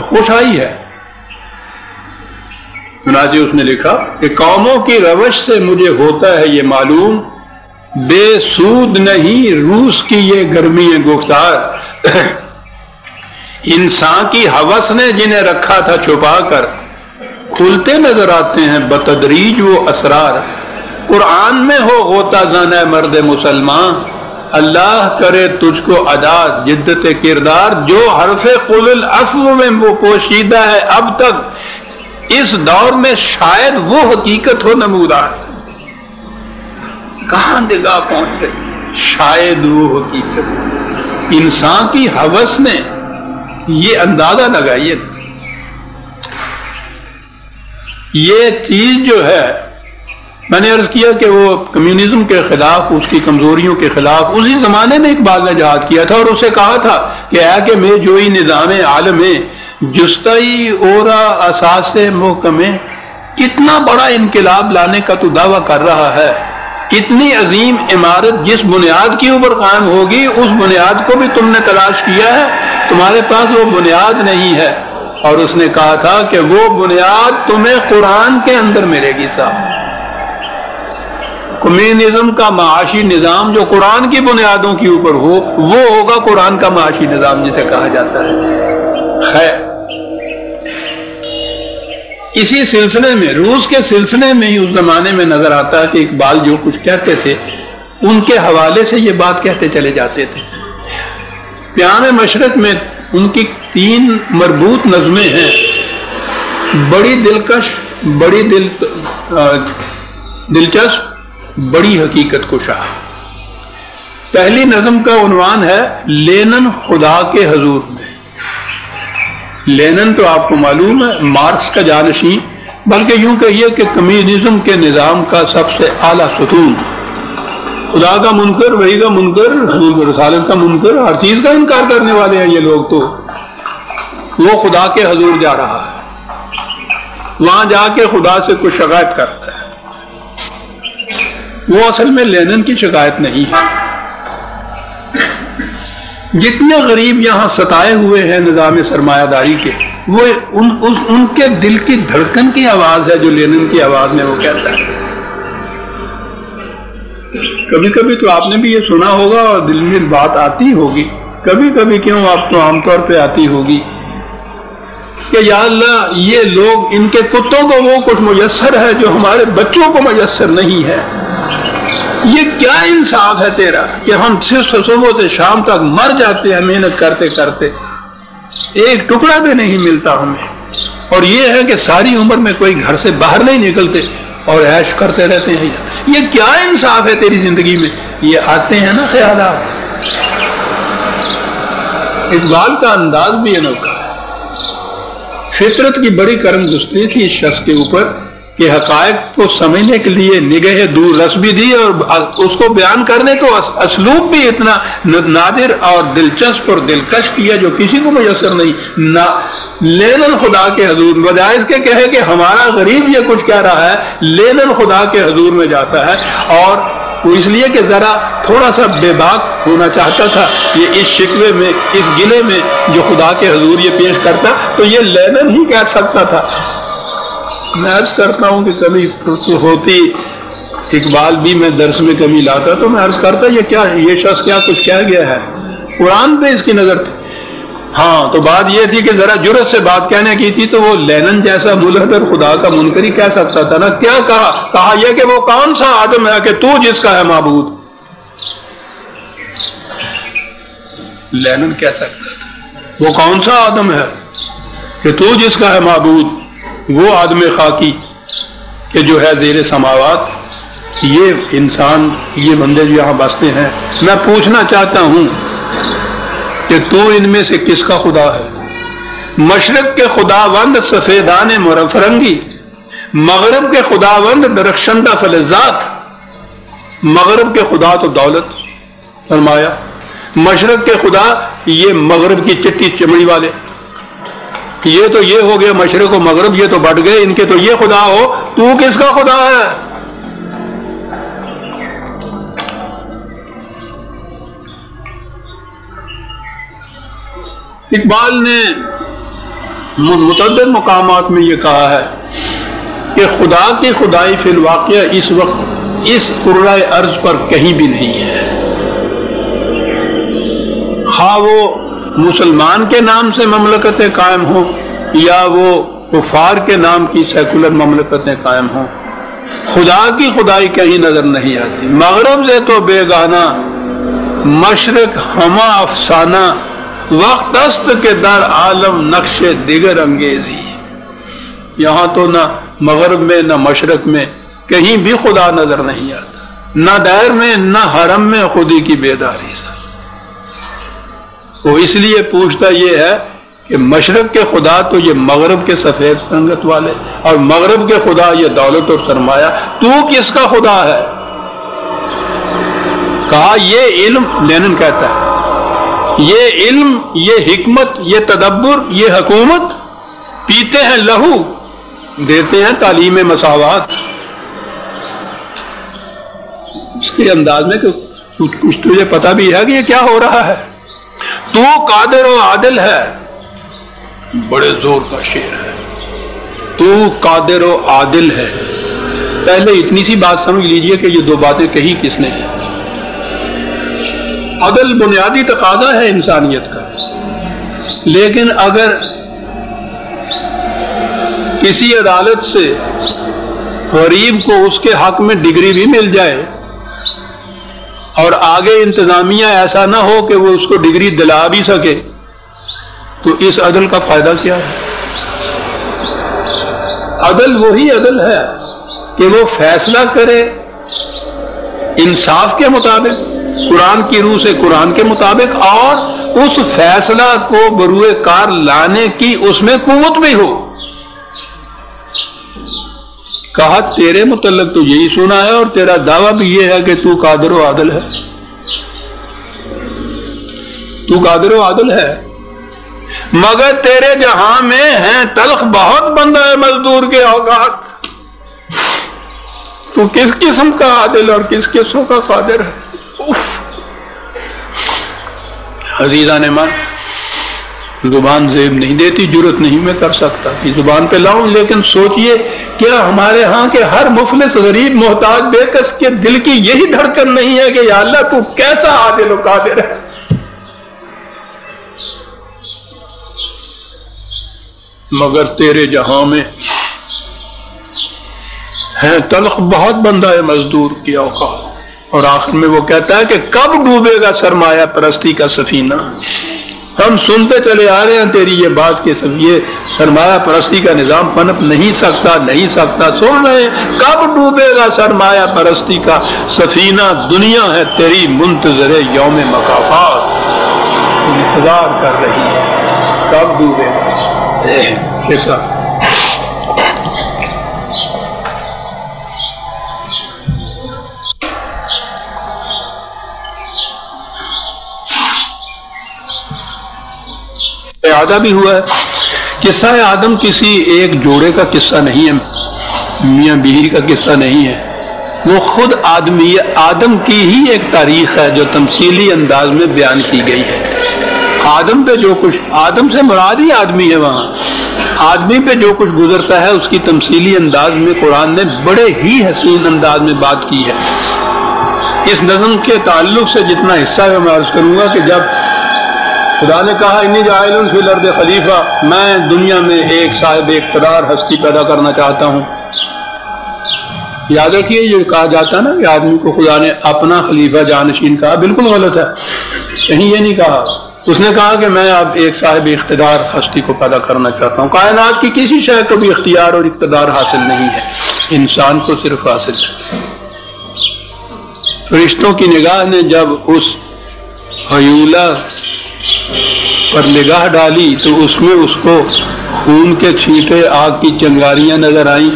خوش آئی ہے۔ چنانچہ اس نے لکھا کہ قوموں کی روش سے مجھے ہوتا ہے یہ معلوم، بے سود نہیں روس کی یہ گرمی گفتار، انسان کی ہوس نے جنہیں رکھا تھا چھپا کر، کھلتے نظر آتے ہیں بتدریج وہ اسرار، قرآن میں ہو غوطہ زنہ مرد مسلمان، اللہ کرے تجھ کو ادا جدت کردار، جو حرف قل العفو میں وہ پوشیدہ ہے اب تک، اس دور میں شاید وہ حقیقت ہو نمودار۔ کہاں نگاہ پہنچ رہی؟ شاید وہ حقیقت، انسان کی ہوس نے یہ اندازہ لگائیے، یہ چیز جو ہے، میں نے عرض کیا کہ وہ کمیونزم کے خلاف، اس کی کمزوریوں کے خلاف اسی زمانے میں اقبال نے جہاد کیا تھا، اور اسے کہا تھا کہ اے کہ میں جوئی نظام عالم جستئی اورا اساس محکم، کتنا بڑا انقلاب لانے کا تو دعویٰ کر رہا ہے، اتنی عظیم عمارت جس بنیاد کے اوپر قائم ہوگی اس بنیاد کو بھی تم نے تلاش کیا ہے، تمہارے پاس وہ بنیاد نہیں ہے۔ اور اس نے کہا تھا کہ وہ بنیاد تمہیں قرآن کے اندر ملے گی صاحب۔ کمیونزم کا معاشی نظام جو قرآن کی بنیادوں کے اوپر ہو، وہ ہوگا قرآن کا معاشی نظام جسے کہا جاتا ہے۔ خیر، اسی سلسلے میں، روس کے سلسلے میں ہی اس زمانے میں نظر آتا ہے کہ اقبال جو کچھ کہتے تھے ان کے حوالے سے یہ بات کہتے چلے جاتے تھے۔ پیام مشرق میں ان کی 3 مربوط نظمیں ہیں، بڑی دلکش، بڑی دلچسپ، بڑی حقیقت کشا۔ پہلی نظم کا عنوان ہے لینن خدا کے حضور میں۔ لینن تو آپ کو معلوم ہے مارکس کا جانشین، بلکہ یوں کہیے کہ کمیونزم کے نظام کا سب سے اعلیٰ ستون، خدا کا منکر، وحی کا منکر، حضور رسالت کا منکر، ہر چیز کا انکار کرنے والے ہیں یہ لوگ۔ تو وہ خدا کے حضور جا رہا ہے، وہاں جا کے خدا سے کچھ شکایت کرتا ہے۔ وہ اصل میں لینن کی شکایت نہیں ہے۔ جتنے غریب یہاں ستائے ہوئے ہیں نظام سرمایہ داری کے، وہ ان کے دل کی دھڑکن کی آواز ہے جو لینن کی آواز میں وہ کہتا ہے۔ کبھی کبھی تو آپ نے بھی یہ سنا ہوگا اور دل میں بات آتی ہوگی، کبھی کبھی کیوں آپ تو عام طور پہ آتی ہوگی کہ یا اللہ یہ لوگ، ان کے کتوں کو وہ کچھ میسر ہے جو ہمارے بچوں کو میسر نہیں ہے۔ یہ کیا انصاف ہے تیرا کہ ہم صرف صبح سے شام تک مر جاتے ہیں محنت کرتے کرتے، ایک ٹکڑا بھی نہیں ملتا ہمیں، اور یہ ہے کہ ساری عمر میں کوئی گھر سے باہر نہیں نکلتے اور عیش کرتے رہتے ہیں۔ یہ کیا انصاف ہے تیری زندگی میں؟ یہ آتے ہیں نا خیالات۔ اقبال کا انداز بھی انوکھا ہے۔ فطرت کی بڑی کرم گزری تھی اس شخص کے اوپر کہ حقائق کو سمجھنے کے لیے نگہ دور رس بھی دی، اور اس کو بیان کرنے کو اسلوب بھی اتنا نادر اور دلچسپ اور دلکش کیا جو کسی کو میسر نہیں۔ لینن خدا کے حضور، بجائے اس کے کہے کہ ہمارا غریب یہ کچھ کہہ رہا ہے، لینن خدا کے حضور میں جاتا ہے، اور وہ اس لیے کہ ذرا تھوڑا سا بے باک ہونا چاہتا تھا یہ اس شکوے میں، اس گلے میں جو خدا کے حضور یہ پیش کرتا، تو یہ لینن ہی کہہ سکتا تھا۔ میں عرض کرتا ہوں کہ کبھی ہوتی اقبال بھی میں درس میں کمی لاتا تو میں عرض کرتا یہ شخص کیا کچھ کہہ گیا ہے، قرآن پہ اس کی نظر تھی۔ ہاں تو بات یہ تھی کہ ذرا جرت سے بات کہنے کی تھی، تو وہ لینن جیسا ملحد اور خدا کا منکر ہی کہہ سکتا تھا نا. کیا کہا یہ کہ وہ کون سا آدم ہے کہ تو جس کا ہے معبود. لینن کہہ سکتا تھا وہ کون سا آدم ہے کہ تو جس کا ہے معبود، وہ آدم خاکی کہ جو ہے زیر سماوات. یہ انسان، یہ بندے جو یہاں بستے ہیں، میں پوچھنا چاہتا ہوں کہ تو ان میں سے کس کا خدا ہے؟ مشرق کے خداوند سفیدان مرفرنگی، مغرب کے خداوند درخشندہ فلزات. مغرب کے خدا تو دولت فرمایا، مشرق کے خدا یہ مغرب کی چٹی چمڑی والے. یہ تو یہ ہو گیا مشرق و مغرب، یہ تو بٹ گئے، ان کے تو یہ خدا ہو. تو کس کا خدا ہے؟ اقبال نے متعدد مقامات میں یہ کہا ہے کہ خدا کی خدائی فی الواقع اس وقت اس کرۂ ارض پر کہیں بھی نہیں ہے. خواہ وہ مسلمان کے نام سے مملکتیں قائم ہوں یا وہ کفار کے نام کی سیکولر مملکتیں قائم ہوں، خدا کی خدائی کہیں نظر نہیں آتی. مغرب سے تو بیگانہ، مشرق ہما افسانہ، وقت است کے در عالم نقش دیگر انگیزی. یہاں تو نہ مغرب میں نہ مشرق میں کہیں بھی خدا نظر نہیں آتا، نہ دیر میں نہ حرم میں خودی کی بیداری سے. وہ اس لیے پوچھتا یہ ہے کہ مشرق کے خدا تو یہ مغرب کے سفید سنگت والے، اور مغرب کے خدا یہ دولت اور سرمایہ. تو کس کا خدا ہے؟ کہا یہ علم، لینن کہتا ہے یہ علم، یہ حکمت، یہ تدبر، یہ حکومت پیتے ہیں لہو، دیتے ہیں تعلیم مساوات. اس کے انداز میں کہ کچھ تجھے پتا بھی ہے کہ یہ کیا ہو رہا ہے. تو قادر و عادل ہے، بڑے زور کا شعر ہے. تو قادر و عادل ہے. پہلے اتنی سی بات سمجھ لیجئے کہ یہ دو باتیں کہی کس نے ہیں. عدل بنیادی تقاضا ہے انسانیت کا، لیکن اگر کسی عدالت سے غریب کو اس کے حق میں ڈگری بھی مل جائے اور آگے انتظامیہ ایسا نہ ہو کہ وہ اس کو ڈگری دلا بھی سکے، تو اس عدل کا فائدہ کیا ہے؟ عدل وہی عدل ہے کہ وہ فیصلہ کرے انصاف کے مطابق، قرآن کی روح سے قرآن کے مطابق، اور اس فیصلہ کو بروئے کار لانے کی اس میں قوت بھی ہو. کہا تیرے متعلق تو یہی سنا ہے اور تیرا دعویٰ بھی یہ ہے کہ تو قادر و عادل ہے. تو قادر و عادل ہے، مگر تیرے جہاں میں ہیں تلخ بہت بندہ ہے مزدور کے اوقات. تو کس قسم کا عادل اور کس قسم کا قادر ہے؟ عزیزان ایمان، زبان زیب نہیں دیتی، جرت نہیں میں کر سکتا کہ زبان پہ لاؤں. لیکن سوچئے کیا ہمارے ہاں کے ہر مفلس غریب محتاج بے کس کے دل کی یہی دھڑکن نہیں ہے کہ یا اللہ تو کیسا عادل و قادر ہے. مگر تیرے جہاں میں ہے تلخ بہت بندہ ہے مزدور کی اوقات. اور آخر میں وہ کہتا ہے کہ کب ڈوبے گا سرمایہ پرستی کا سفینہ. ہم سنتے چلے آ رہے ہیں تیری یہ بات کہ یہ سرمایہ پرستی کا نظام پنپ نہیں سکتا. سن رہے ہیں کب ڈوبے گا سرمایہ پرستی کا سفینہ. دنیا ہے تیری منتظر یوم مکافات، انتظار کر رہی ہے کب ڈوبے گا. آدم بھی ہوا ہے. قصہ آدم کسی ایک جوڑے کا قصہ نہیں ہے، میاں بیوی کا قصہ نہیں ہے. وہ خود آدم کی ہی ایک تاریخ ہے جو تمثیلی انداز میں بیان کی گئی ہے. آدم پہ جو کچھ، آدم سے مراد ہی آدمی ہے، وہاں آدمی پہ جو کچھ گزرتا ہے اس کی تمثیلی انداز میں قرآن نے بڑے ہی حسین انداز میں بات کی ہے. اس نظم کے تعلق سے جتنا حصہ ہے میں عرض کروں گا کہ جب خدا نے کہا انی جاعل فی الارض خلیفہ، میں دنیا میں ایک صاحب اقتدار ہستی پیدا کرنا چاہتا ہوں۔ یاد رکھیے یہ کہا جاتا نا کہ آدمی کو خدا نے اپنا خلیفہ جانشین کہا، بالکل غلط ہے، کہیں یہ نہیں کہا۔ اس نے کہا کہ میں اب ایک صاحب اقتدار ہستی کو پیدا کرنا چاہتا ہوں۔ کائنات کی کسی شے کو بھی اختیار اور اقتدار حاصل نہیں ہے، انسان کو صرف حاصل ہے۔ فرشتوں کی نگاہ نے جب اس حیولہ پر نگاہ ڈالی تو اس میں اس کو خون کے چھینٹے، آگ کی چنگاریاں نظر آئیں،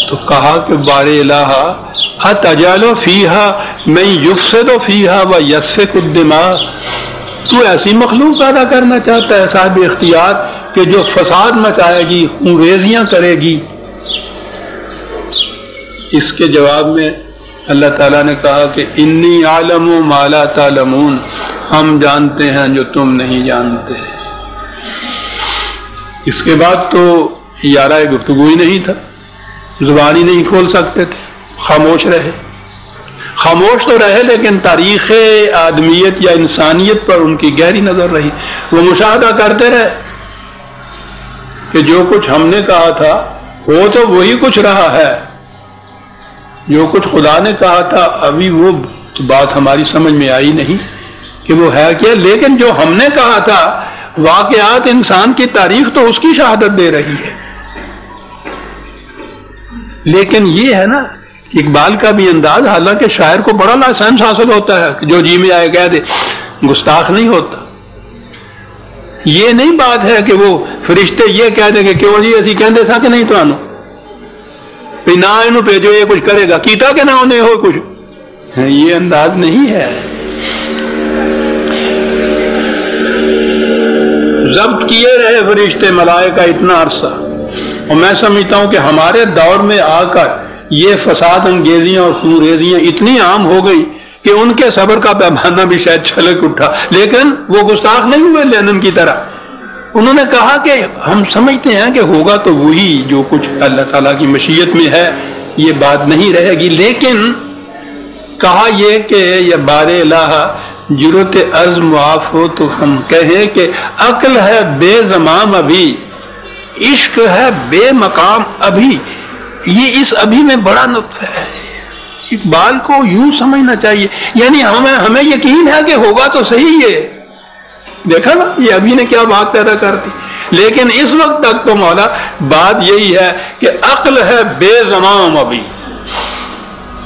تو کہا کہ بار الہ اتجعل فیہا من یفسد فیہا ویسفک الدماء، تو ایسی مخلوق پیدا کرنا چاہتا ہے صاحب اختیار کہ جو فساد مچائے گی، خون ریزیاں کرے گی۔ اس کے جواب میں اللہ تعالیٰ نے کہا کہ انی اعلم ما لا تعلمون، ہم جانتے ہیں جو تم نہیں جانتے۔ اس کے بعد تو یارہ گفتگو ہی نہیں تھا، زبان ہی نہیں کھول سکتے تھے، خاموش رہے۔ خاموش تو رہے لیکن تاریخ آدمیت یا انسانیت پر ان کی گہری نظر رہی۔ وہ مشاہدہ کرتے رہے کہ جو کچھ ہم نے کہا تھا وہ تو وہی کچھ رہا ہے، جو کچھ خدا نے کہا تھا ابھی وہ بات ہماری سمجھ میں آئی نہیں کہ وہ ہے کیا، لیکن جو ہم نے کہا تھا واقعات انسان کی تاریخ تو اس کی شہادت دے رہی ہے۔ لیکن یہ ہے نا اقبال کا بھی انداز، حالانکہ شاعر کو بڑا لائسنس حاصل ہوتا ہے کہ جو جی میں آئے کہہ دے، گستاخ نہیں ہوتا۔ یہ نہیں بات ہے کہ وہ فرشتے یہ کہہ دیں کہ کیوں جی اسی کہندے تھا کہ نہیں تو آنو بھی نہ انہوں بھیجو یہ کچھ کرے گا، کیتا کہ نہ انہیں ہو کچھ، یہ انداز نہیں ہے۔ ضبط کیے رہے فرشتے ملائکہ اتنا عرصہ، اور میں سمجھتا ہوں کہ ہمارے دور میں آ کر یہ فساد انگیزیاں اور خونریزیاں اتنی عام ہو گئی کہ ان کے صبر کا پیمانہ بھی شاید چھلک اٹھا، لیکن وہ گستاخ نہیں ہوئے لینن کی طرح۔ انہوں نے کہا کہ ہم سمجھتے ہیں کہ ہوگا تو وہی جو کچھ اللہ تعالیٰ کی مشیت میں ہے، یہ بات نہیں رہے گی۔ لیکن کہا یہ کہ یہ بار الہ جرت عرض معاف ہو تو ہم کہیں کہ عقل ہے بے زمام ابھی، عشق ہے بے مقام ابھی۔ یہ اس ابھی میں بڑا نطف ہے، اقبال کو یوں سمجھنا چاہیے، یعنی ہمیں یقین ہے کہ ہوگا تو صحیح ہے۔ دیکھا نا یہ ابھی نے کیا بات پیدا کر دی، لیکن اس وقت تک تو مولا بات یہی ہے کہ عقل ہے بے زمام ابھی،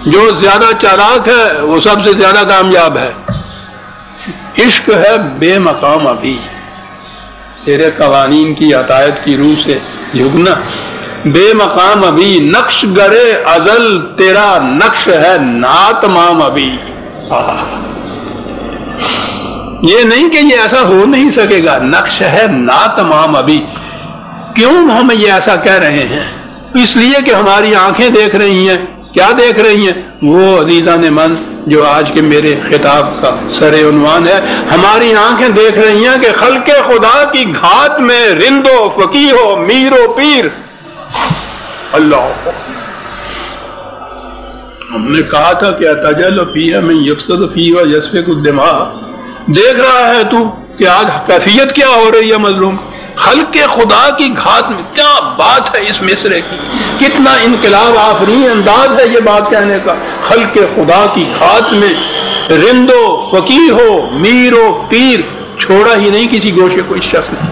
جو زیادہ چالاک ہے وہ سب سے زیادہ کامیاب ہے۔ عشق ہے بے مقام ابھی، تیرے قوانین کی عطایت کی روح سے جھکنا بے مقام ابھی، نقش گرے ازل تیرا نقش ہے ناتمام ابھی۔ یہ نہیں کہ یہ ایسا ہو نہیں سکے گا، نقش ہے ناتمام ابھی۔ کیوں ہم یہ ایسا کہہ رہے ہیں؟ اس لیے کہ ہماری آنکھیں دیکھ رہی ہیں۔ کیا دیکھ رہی ہیں؟ وہ عزیزان من جو آج کے میرے خطاب کا سر عنوان ہے، ہماری آنکھیں دیکھ رہی ہیں کہ خلق خدا کی گھات میں رند و فقیہ و میر و پیر۔ اللہ، ہم نے کہا تھا کہ اتجعل فیہا من یفسد فیہا ویسفک الدماء۔ دیکھ رہا ہے تو کہ آج کیفیت کیا ہو رہی ہے مظلوم، خلق خدا کی گھات میں۔ کیا بات ہے اس مصرے کی، کتنا انقلاب آفرین انداز ہے یہ بات کہنے کا۔ خلق خدا کی گھات میں رند و فقیہ ہو میر و پیر، چھوڑا ہی نہیں کسی گوشے کو اس شخص نے۔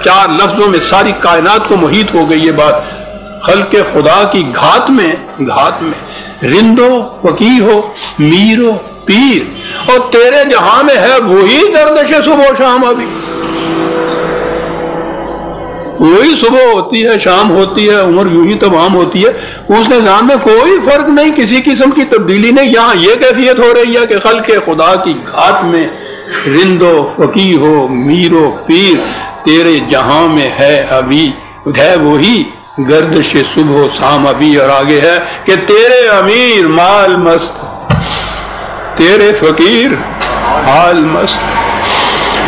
4 لفظوں میں ساری کائنات کو محیط ہو گئی یہ بات۔ خلق خدا کی گھات میں رند و فقیہ ہو میر و پیر، اور تیرے جہاں میں ہے وہی گردش صبح و شام ابھی۔ وہی صبح ہوتی ہے، شام ہوتی ہے، عمر یوں ہی تمام ہوتی ہے، اس نظام میں کوئی فرق نہیں، کسی قسم کی تبدیلی نہیں۔ یہاں یہ کیفیت ہو رہی ہے کہ خلق خدا کی گھات میں رند و فقیہ ہو میر و پیر، تیرے جہاں میں ہے ابھی ہے وہی گردش صبح و شام ابھی۔ اور آگے ہے کہ تیرے امیر مال مست، تیرے فقیر حال مست،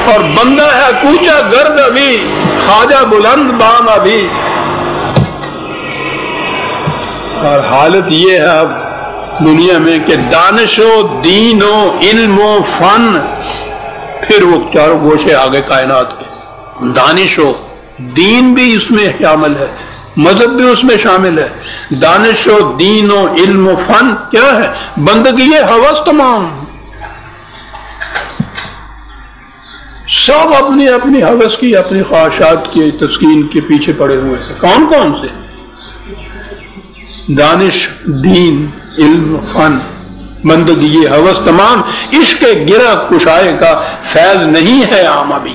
اور بندہ ہے کوچا گرد ابھی، خواجہ بلند بام ابھی۔ اور حالت یہ ہے اب دنیا میں کہ دانش و دین و علم و فن پھر وہ چاروں گوشے آگے کائنات کے، دانش و دین بھی اس میں شامل ہے، مذہب بھی اس میں شامل ہے، دانش و دین و علم و فن کیا ہے؟ بندگی ہوس تمام، سب اپنی اپنی ہوس کی، اپنی خواہشات کی تسکین کے پیچھے پڑے ہوئے ہیں۔ کون کون سے؟ دانش، دین، علم، فن، بندگی ہوس تمام، عشق گرہ کشائے کا فیض نہیں ہے عام ابھی۔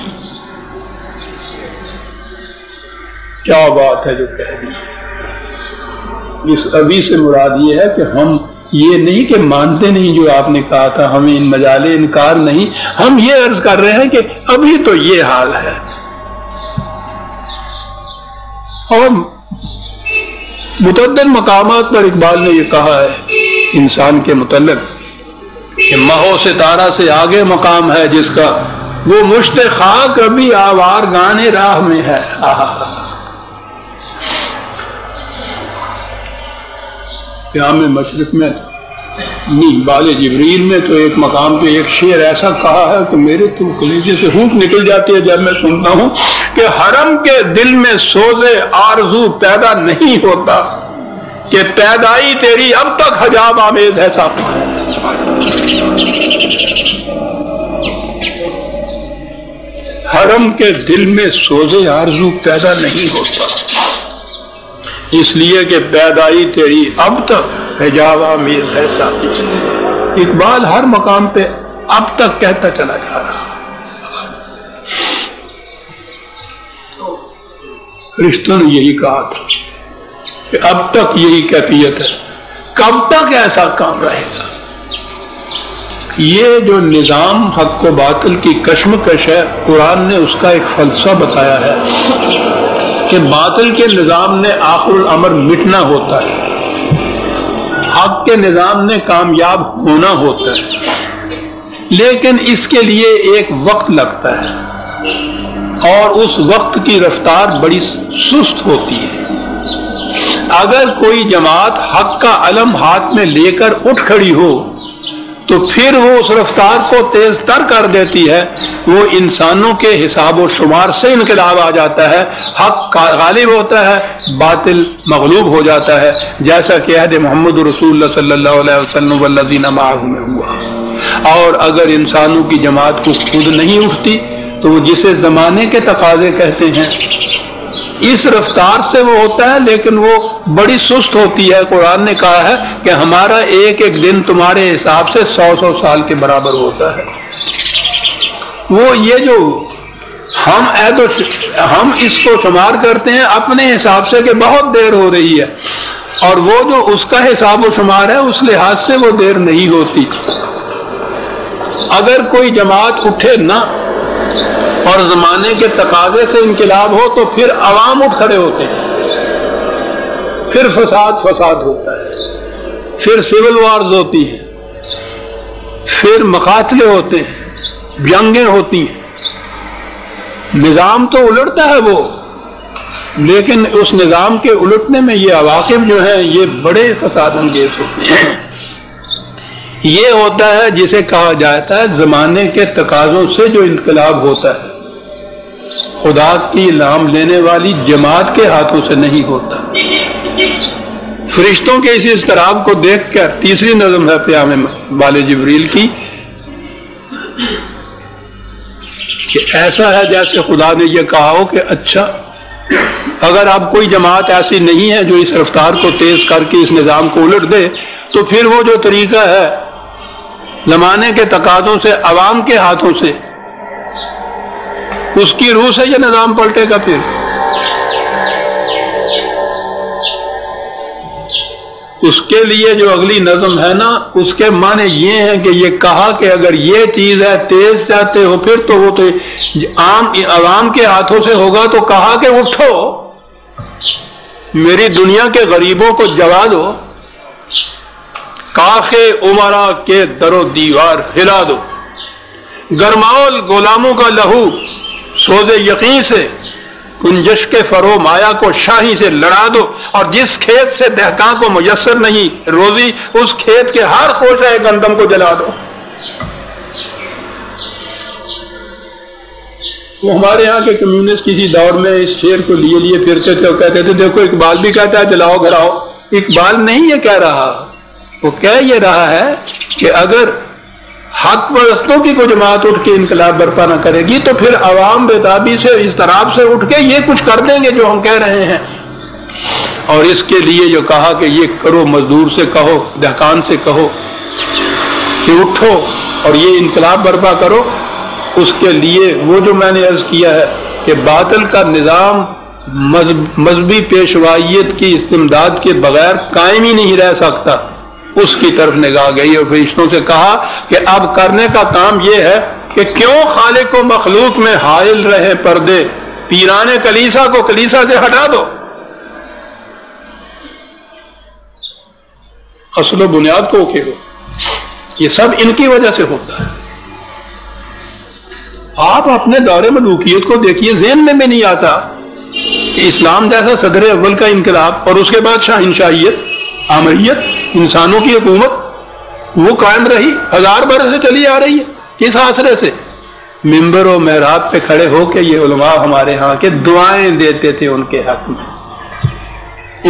کیا بات ہے جو کہہ دی۔ اس ابھی سے مراد یہ ہے کہ ہم یہ نہیں کہ مانتے نہیں جو آپ نے کہا تھا، ہمیں ان مجال انکار نہیں، ہم یہ عرض کر رہے ہیں کہ ابھی تو یہ حال ہے۔ اور متعدد مقامات پر اقبال نے یہ کہا ہے انسان کے متعلق کہ ماہ و ستارہ سے آگے مقام ہے جس کا، وہ مشت خاک ابھی آوار گانے راہ میں ہے۔ قیام مشرق میں نہیں، بال جبریل میں تو ایک مقام پہ ایک شعر ایسا کہا ہے کہ میرے تو کلیجے سے ہونٹ نکل جاتی ہے جب میں سنتا ہوں کہ حرم کے دل میں سوزے آرزو پیدا نہیں ہوتا کہ پیدائی تیری اب تک حجاب آمیز ہے ساقی۔ حرم کے دل میں سوزے آرزو پیدا نہیں ہوتا اس لیے کہ پیدائی تیری اب تک حجاب آمیز ہے ساقی۔ اقبال ہر مقام پہ اب تک کہتا چلا جا رہا۔ فرشتوں نے یہی کہا تھا کہ اب تک یہی کیفیت ہے، کب تک ایسا کام رہے گا؟ یہ جو نظام حق و باطل کی کشمکش ہے، قرآن نے اس کا ایک فلسفہ بتایا ہے کہ باطل کے نظام نے آخر الامر مٹنا ہوتا ہے، حق کے نظام نے کامیاب ہونا ہوتا ہے، لیکن اس کے لیے ایک وقت لگتا ہے اور اس وقت کی رفتار بڑی سست ہوتی ہے۔ اگر کوئی جماعت حق کا علم ہاتھ میں لے کر اٹھ کھڑی ہو تو پھر وہ اس رفتار کو تیز تر کر دیتی ہے، وہ انسانوں کے حساب و شمار سے انقلاب آ جاتا ہے، حق غالب ہوتا ہے، باطل مغلوب ہو جاتا ہے، جیسا کہ عہد محمد رسول اللہ صلی اللہ علیہ وسلم والذین معہ میں ہوا۔ اور اگر انسانوں کی جماعت کو خود نہیں اٹھتی تو وہ جسے زمانے کے تقاضے کہتے ہیں اس رفتار سے وہ ہوتا ہے، لیکن وہ بڑی سست ہوتی ہے۔ قرآن نے کہا ہے کہ ہمارا ایک ایک دن تمہارے حساب سے 100 سال کے برابر ہوتا ہے۔ وہ یہ جو ہم اس کو شمار کرتے ہیں اپنے حساب سے کہ بہت دیر ہو رہی ہے، اور وہ جو اس کا حساب و شمار ہے اس لحاظ سے وہ دیر نہیں ہوتی۔ اگر کوئی جماعت اٹھے نہ اور زمانے کے تقاضے سے انقلاب ہو تو پھر عوام اٹھ کھڑے ہوتے ہیں، پھر فساد ہوتا ہے، پھر سول وارز ہوتی ہیں، پھر مقاتلے ہوتے ہیں، جنگیں ہوتی ہیں، نظام تو الٹتا ہے وہ، لیکن اس نظام کے الٹنے میں یہ عواقب جو ہیں یہ بڑے فساد انگیز ہوتے ہیں۔ یہ ہوتا ہے جسے کہا جاتا ہے زمانے کے تقاضوں سے جو انقلاب ہوتا ہے، خدا کی نام لینے والی جماعت کے ہاتھوں سے نہیں ہوتا۔ فرشتوں کے اس اضطراب کو دیکھ کر تیسری نظم ہے پیام بال جبریل کی کہ ایسا ہے جیسے خدا نے یہ کہا ہو کہ اچھا اگر اب کوئی جماعت ایسی نہیں ہے جو اس رفتار کو تیز کر کے اس نظام کو الٹ دے، تو پھر وہ جو طریقہ ہے زمانے کے تقاضوں سے عوام کے ہاتھوں سے، اس کی روح سے یہ نظام پلٹے گا۔ پھر اس کے لیے جو اگلی نظم ہے نا، اس کے معنی یہ ہیں کہ یہ کہا کہ اگر یہ چیز ہے تیز چاہتے ہو پھر تو وہ تو عوام کے ہاتھوں سے ہوگا، تو کہا کہ اٹھو میری دنیا کے غریبوں کو جگا دو، کاخ عمرا کے در و دیوار ہلا دو، گرماؤ غلاموں کا لہو سوز یقین سے، کنجش کے فرو مایا کو شاہی سے لڑا دو، اور جس کھیت سے دہقاں کو میسر نہیں روزی اس کھیت کے ہر خوشہ گندم کو جلا دو۔ وہ ہمارے ہاں کے کمیونسٹ کسی دور میں اس شعر کو لیے پھرتے تھے اور کہتے تھے دیکھو اقبال بھی کہتا ہے جلاؤ گھراؤ. اقبال نہیں یہ کہہ رہا, وہ کہہ یہ رہا ہے کہ اگر حق پرستوں کی کوئی جماعت اٹھ کے انقلاب برپا نہ کرے گی تو پھر عوام بےتابی سے اضطراب سے اٹھ کے یہ کچھ کر دیں گے جو ہم کہہ رہے ہیں. اور اس کے لیے جو کہا کہ یہ کرو, مزدور سے کہو, دہقان سے کہو کہ اٹھو اور یہ انقلاب برپا کرو, اس کے لیے وہ جو میں نے عرض کیا ہے کہ باطل کا نظام مذہبی پیشوائیت کی استمداد کے بغیر قائم ہی نہیں رہ سکتا, اس کی طرف نگاہ گئی اور فرشتوں سے کہا کہ اب کرنے کا کام یہ ہے کہ کیوں خالق و مخلوق میں حائل رہے پردے, پیران کلیسا کو کلیسا سے ہٹا دو. اصل و بنیاد کو اکھیڑو. یہ سب ان کی وجہ سے ہوتا ہے. آپ اپنے دور ملوکیت کو دیکھیے, ذہن میں بھی نہیں آتا کہ اسلام جیسا صدر اول کا انقلاب اور اس کے بعد شاہنشاہیت, آمریت, انسانوں کی حکومت وہ قائم رہی, 1000 برس سے چلی آ رہی ہے. کس آسرے سے؟ ممبر و محراب پہ کھڑے ہو کے یہ علماء ہمارے ہاں کے دعائیں دیتے تھے ان کے حق میں,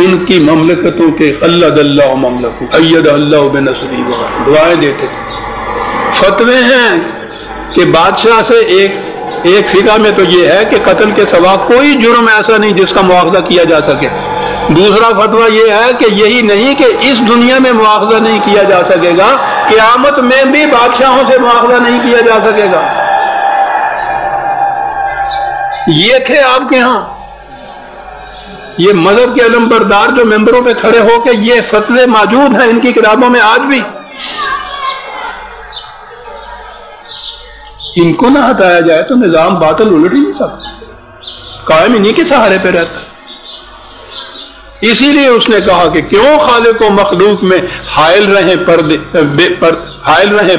ان کی مملکتوں کے خلد اللہ مملکت اید اللہ بنصری وغیرہ دعائیں دیتے تھے. فتوے ہیں کہ بادشاہ سے ایک فقہ میں تو یہ ہے کہ قتل کے سوا کوئی جرم ایسا نہیں جس کا مواخذہ کیا جا سکے. دوسرا فتویٰ یہ ہے کہ یہی نہیں کہ اس دنیا میں مواخذہ نہیں کیا جا سکے گا, قیامت میں بھی بادشاہوں سے مواخذہ نہیں کیا جا سکے گا. یہ تھے آپ کے ہاں یہ مذہب کے علم بردار جو ممبروں پہ کھڑے ہو کے یہ فتوے موجود ہیں ان کی کتابوں میں آج بھی. ان کو نہ ہٹایا جائے تو نظام باطل الٹ ہی نہیں سکتا, قائم انہی کے سہارے پہ رہتا. اسی لیے اس نے کہا کہ کیوں خالق و مخلوق میں حائل رہے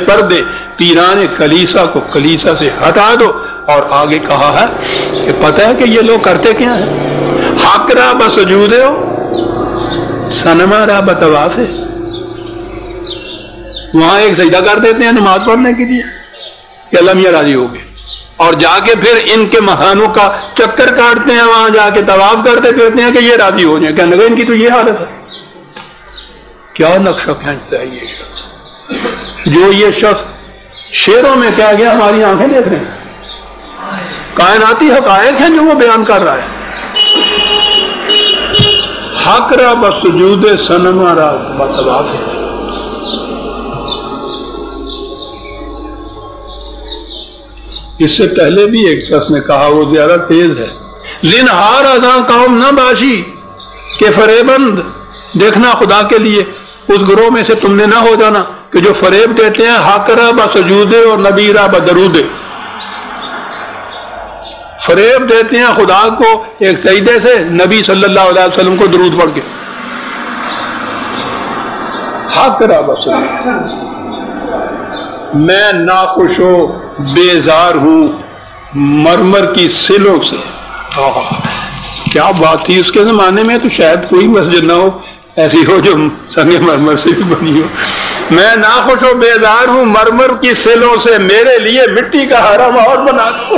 پردے, پیران کلیسا کو کلیسا سے ہٹا دو. اور آگے کہا ہے کہ پتہ ہے کہ یہ لوگ کرتے کیا ہیں, حق را بسجود ہو سنما را بطواف ہے. وہاں ایک سجدہ کر دیتے ہیں نماز پڑھنے کے لیے کہ اللہ میاں راضی ہو گئے, اور جا کے پھر ان کے مکانوں کا چکر کاٹتے ہیں, وہاں جا کے طواف کرتے پھرتے ہیں کہ یہ راضی ہو جائیں. کہنے لگا ان کی تو یہ حالت ہے. کیا نقشہ کھینچتا ہے یہ شخص, جو یہ شخص شعروں میں کہہ گیا ہماری آنکھیں دیکھ رہے ہیں, کائناتی حقائق ہیں جو وہ بیان کر رہا ہے. حق را بسجود صنم را بطواف ہے. اس سے پہلے بھی ایک شخص نے کہا, وہ زیادہ تیز ہے, زنہار ازاں قوم نہ باشی کہ فریبند, دیکھنا خدا کے لیے اس گروہ میں سے تم نے نہ ہو جانا کہ جو فریب دیتے ہیں حق را بسجود اور نبی را بدرود. فریب دیتے ہیں خدا کو ایک سجدے سے, نبی صلی اللہ علیہ وسلم کو درود پڑھ کے. حق را بسجود, میں ناخوش و بیزار ہوں مرمر کی سلوں سے. کیا بات تھی اس کے زمانے میں, تو شاید کوئی مسجد نہ ہو ایسی ہو جو سنگ مرمر سے بھی بنی ہو. میں ناخوش و بیزار ہوں مرمر کی سلوں سے, میرے لیے مٹی کا حرم اور بنا دو.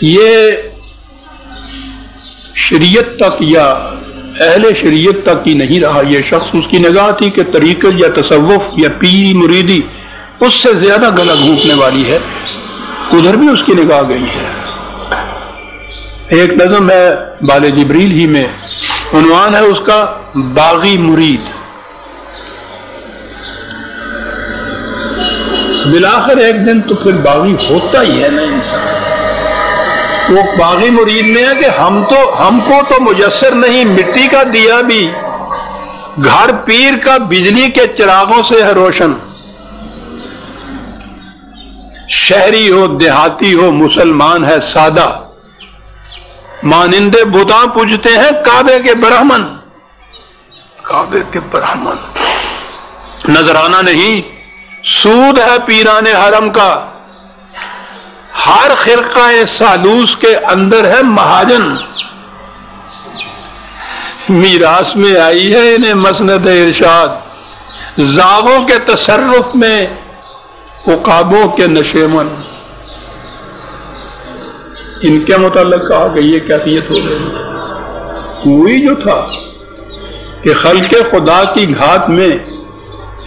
یہ شریعت تک یا اہل شریعت تک ہی نہیں رہا یہ شخص. اس کی نگاہ تھی کہ طریقت یا تصوف یا پیری مریدی اس سے زیادہ گلا گھونٹنے والی ہے, ادھر بھی اس کی نگاہ گئی ہے. ایک نظم ہے بال جبریل ہی میں, عنوان ہے اس کا باغی مرید. بالآخر ایک دن تو پھر باغی ہوتا ہی ہے نا انسان. وہ باغی مرید میں ہے کہ ہم کو تو میسر نہیں مٹی کا دیا بھی, گھر پیر کا بجلی کے چراغوں سے ہے روشن. شہری ہو دیہاتی ہو مسلمان ہے سادہ, مانندے بتاں پوجتے ہیں کعبے کے برہمن. کعبے کے برہمن نذرانہ نہیں, سود ہے پیران حرم کا. ہر خرقہ سالوس کے اندر ہے مہاجن. میراث میں آئی ہے انہیں مسند ارشاد, زاغوں کے تصرف میں عقابوں کے نشیمن. ان کے متعلق کہا کہ یہ کیفیت ہو گئی. وہی جو تھا کہ خلق خدا کی گھات میں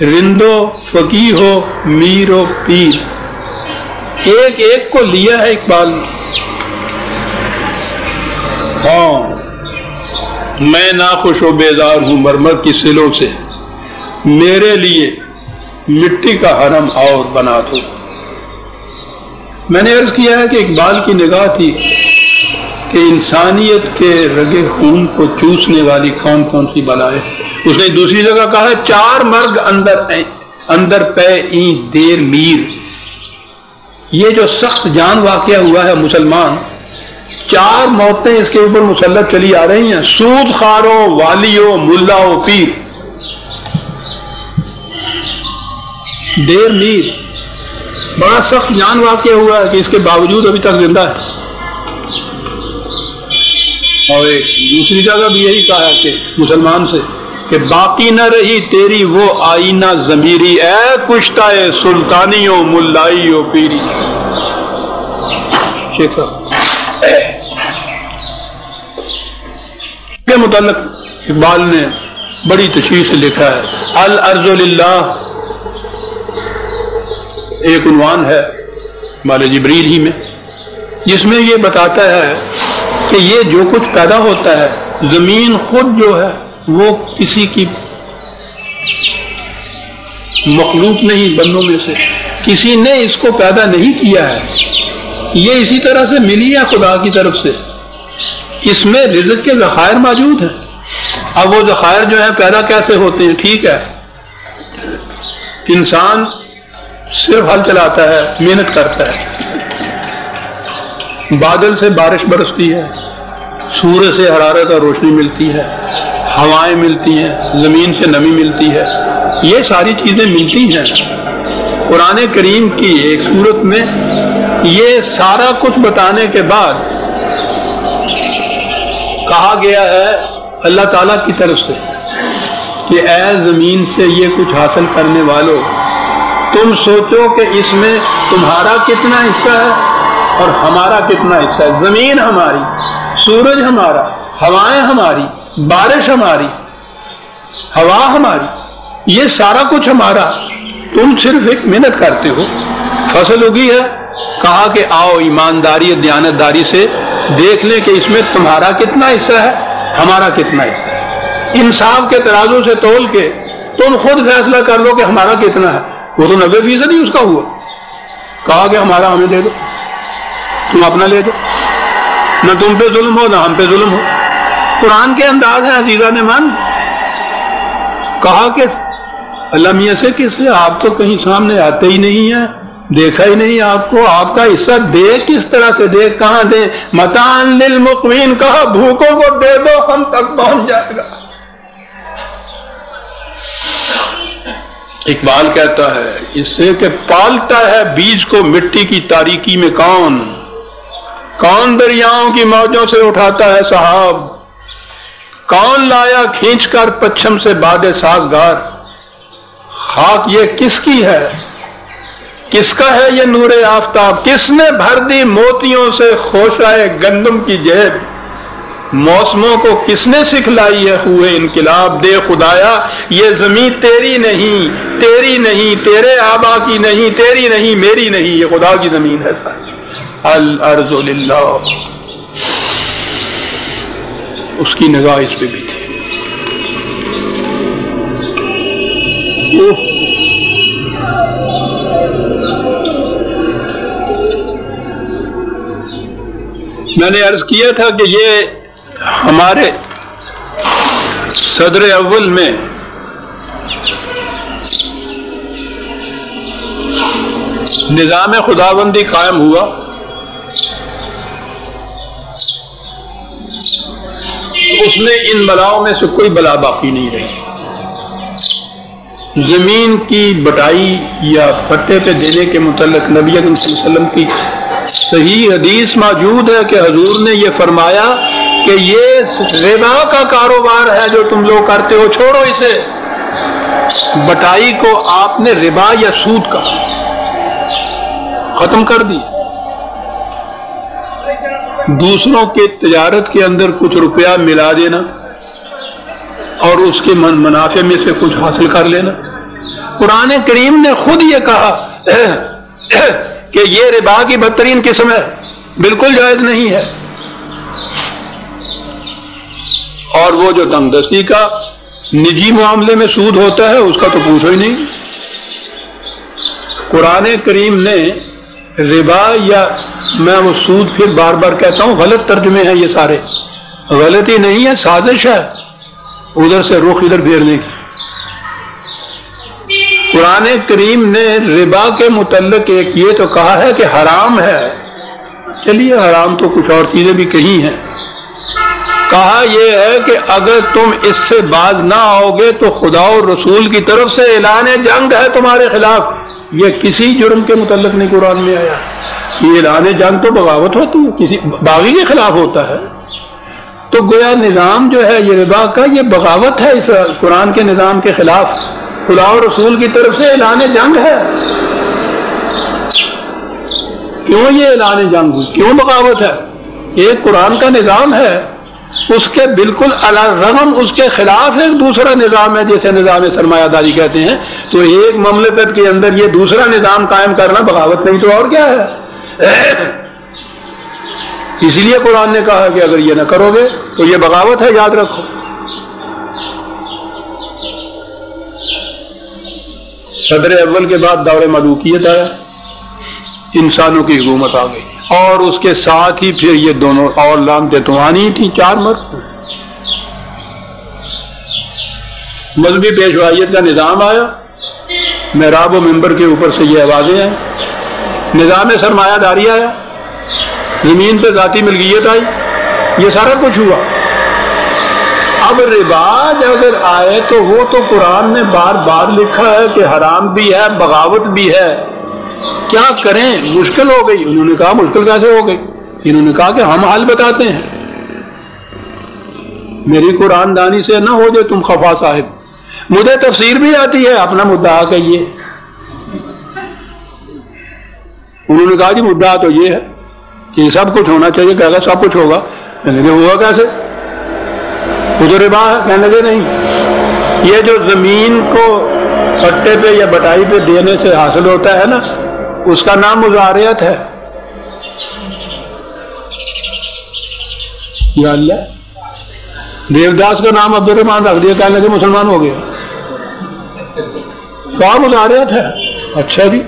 رندو فقیہ ہو میر و پیر ایک ایک کو لیا ہے اقبال نے. ہاں میں ناخوش و بیزار ہوں مرمر کی سلوں سے، میرے لیے مٹی کا حرم اور بنا دو. میں نے عرض کیا ہے کہ اقبال کی نگاہ تھی کہ انسانیت کے رگے خون کو چوسنے والی کون کون سی بلائیں. اس نے دوسری جگہ کہا ہے 4 مرگ اندر پہ این دیر میر. یہ جو سخت جان واقعہ ہوا ہے مسلمان، 4 موتیں اس کے اوپر مسلط چلی آ رہی ہیں، سود خاروں، والیوں، ملاؤں، پیر. دیر میر بڑا سخت جان واقعہ ہوا ہے کہ اس کے باوجود ابھی تک زندہ ہے. اور ایک دوسری جگہ بھی یہی کہا ہے کہ مسلمان سے کہ باقی نہ رہی تیری وہ آئینہ ضمیری، اے کشتہ سلطانیوں ملائیوں پیری. شیخا کے متعلق اقبال نے بڑی تشریح سے لکھا ہے. الارض للہ ایک عنوان ہے ہمارے جبریل ہی میں، جس میں یہ بتاتا ہے کہ یہ جو کچھ پیدا ہوتا ہے، زمین خود جو ہے وہ کسی کی مخلوق نہیں، بندوں میں سے کسی نے اس کو پیدا نہیں کیا ہے، یہ اسی طرح سے ملی ہے خدا کی طرف سے. اس میں رزق کے ذخائر موجود ہیں. اب وہ ذخائر جو ہیں پیدا کیسے ہوتے ہیں؟ ٹھیک ہے، انسان صرف ہل چلاتا ہے، محنت کرتا ہے، بادل سے بارش برستی ہے، سورج سے حرارت اور روشنی ملتی ہے، ہوائیں ملتی ہیں، زمین سے نمی ملتی ہے، یہ ساری چیزیں ملتی ہیں. قرآن کریم کی ایک سورت میں یہ سارا کچھ بتانے کے بعد کہا گیا ہے اللہ تعالیٰ کی طرف سے کہ اے زمین سے یہ کچھ حاصل کرنے والوں، تم سوچو کہ اس میں تمہارا کتنا حصہ ہے اور ہمارا کتنا حصہ ہے. زمین ہماری، سورج ہمارا، ہوائیں ہماری، بارش ہماری، ہوا ہماری، یہ سارا کچھ ہمارا. تم صرف ایک محنت کرتے ہو. فصل اگی ہے، کہا کہ آؤ ایمانداری دیانتداری سے دیکھ لیں کہ اس میں تمہارا کتنا حصہ ہے، ہمارا کتنا حصہ ہے. انصاف کے ترازو سے تول کے تم خود فیصلہ کر لو کہ ہمارا کتنا ہے. وہ تو 90% ہی اس کا ہوا. کہا کہ ہمارا ہمیں دے دو، تم اپنا لے دو. نہ تم پہ ظلم ہو نہ ہم پہ ظلم ہو. قرآن کے انداز ہے عزیزان من. کہا کہ اللہ میاں سے کس سے آپ تو کہیں سامنے آتے ہی نہیں ہیں، دیکھا ہی نہیں آپ کو، آپ کا حصہ دے کس طرح سے دے، کہاں دے؟ متاعن للمقوین، کہا بھوکوں کو دے دو، ہم تک پہنچ جائے گا. اقبال کہتا ہے اس سے کہ پالتا ہے بیج کو مٹی کی تاریکی میں کون دریاؤں کی موجوں سے اٹھاتا ہے سحاب، کون لایا کھینچ کر پچھم سے باد ساغگار. خاک یہ کس کی ہے، کس کا ہے یہ نور آفتاب، کس نے بھر دی موتیوں سے خوشائے گندم کی جیب، موسموں کو کس نے سکھلائی ہے ہوئے انقلاب. دے خدایا یہ زمین تیری نہیں، تیری نہیں، تیرے آبا کی نہیں، تیری نہیں، میری نہیں، یہ خدا کی زمین ہے. الارض للہ. اس کی نگاہ اس پہ بھی تھی. میں نے عرض کیا تھا کہ یہ ہمارے صدر اول میں نظام خداوندی قائم ہوا. اس میں ان بلاؤں میں سے کوئی بلا باقی نہیں رہی. زمین کی بٹائی یا پٹے پہ دینے کے متعلق نبی اکرم صلی اللہ علیہ وسلم کی صحیح حدیث موجود ہے کہ حضور نے یہ فرمایا کہ یہ ربا کا کاروبار ہے جو تم لوگ کرتے ہو، چھوڑو اسے. بٹائی کو آپ نے ربا یا سود کا ختم کر دی. دوسروں کے تجارت کے اندر کچھ روپیہ ملا دینا اور اس کے منافع میں سے کچھ حاصل کر لینا. قرآن کریم نے خود یہ کہا کہ یہ ربا کی بدترین قسم ہے, بالکل جائز نہیں ہے. اور وہ جو تنگ دستی کا نجی معاملے میں سود ہوتا ہے اس کا تو پوچھو ہی نہیں. قرآن کریم نے ربا یا میں وہ سود پھر بار بار کہتا ہوں غلط ترجمے ہیں, یہ سارے غلطی نہیں ہے, سازش ہے ادھر سے رخ ادھر پھیرنے کی. قرآن کریم نے ربا کے متعلق ایک یہ تو کہا ہے کہ حرام ہے, چلیے حرام تو کچھ اور چیزیں بھی کہی ہیں. کہا یہ ہے کہ اگر تم اس سے باز نہ آؤ گے تو خدا اور رسول کی طرف سے اعلان جنگ ہے تمہارے خلاف. یہ کسی جرم کے متعلق نہیں قرآن میں آیا. یہ اعلان جنگ تو بغاوت ہوتی ہے, کسی باغی کے خلاف ہوتا ہے. تو گویا نظام جو ہے یہ ربا کا یہ بغاوت ہے اس قرآن کے نظام کے خلاف. خدا اور رسول کی طرف سے اعلان جنگ ہے. کیوں یہ اعلان جنگ ہوئی, کیوں بغاوت ہے؟ ایک قرآن کا نظام ہے, اس کے بالکل رغم اس کے خلاف ایک دوسرا نظام ہے جسے نظام سرمایہ داری کہتے ہیں. تو ایک مملکت کے اندر یہ دوسرا نظام قائم کرنا بغاوت نہیں تو اور کیا ہے؟ اسی لیے قرآن نے کہا کہ اگر یہ نہ کرو گے تو یہ بغاوت ہے, یاد رکھو. صدر اول کے بعد دور ملوکیت آیا, انسانوں کی حکومت آ گئی, اور اس کے ساتھ ہی پھر یہ دونوں اور لانتے تو آنی تھی, 4 مرد. مذہبی پیشوائیت کا نظام آیا, محراب و منبر کے اوپر سے یہ آوازیں آئیں. نظام سرمایہ داری آیا, زمین پہ ذاتی ملکیت آئی, یہ سارا کچھ ہوا. اب رواج اگر آئے تو وہ تو قرآن نے بار بار لکھا ہے کہ حرام بھی ہے, بغاوت بھی ہے. کیا کریں, مشکل ہو گئی. انہوں نے کہا مشکل کیسے ہو گئی؟ انہوں نے کہا کہ ہم حل بتاتے ہیں. میری قرآن دانی سے نہ ہو جو تم خفا صاحب, مجھے تفسیر بھی آتی ہے, اپنا مدعا کہیے. انہوں نے کہا جی مدعا تو یہ ہے کہ سب کچھ ہونا چاہیے. کہا گا سب کچھ ہوگا. کہنے لگے ہوا کیسے؟ وہ تو ربا ہے. کہنے لگے نہیں, یہ جو زمین کو پٹے پہ یا بٹائی پہ دینے سے حاصل ہوتا ہے نا, اس کا نام مزارعت ہے. یا اللہ, دیوداس کا نام عبد الرحمان رکھ دیا, کہنے لگے مسلمان ہو گیا. کہا مزارعت ہے. اچھا جی.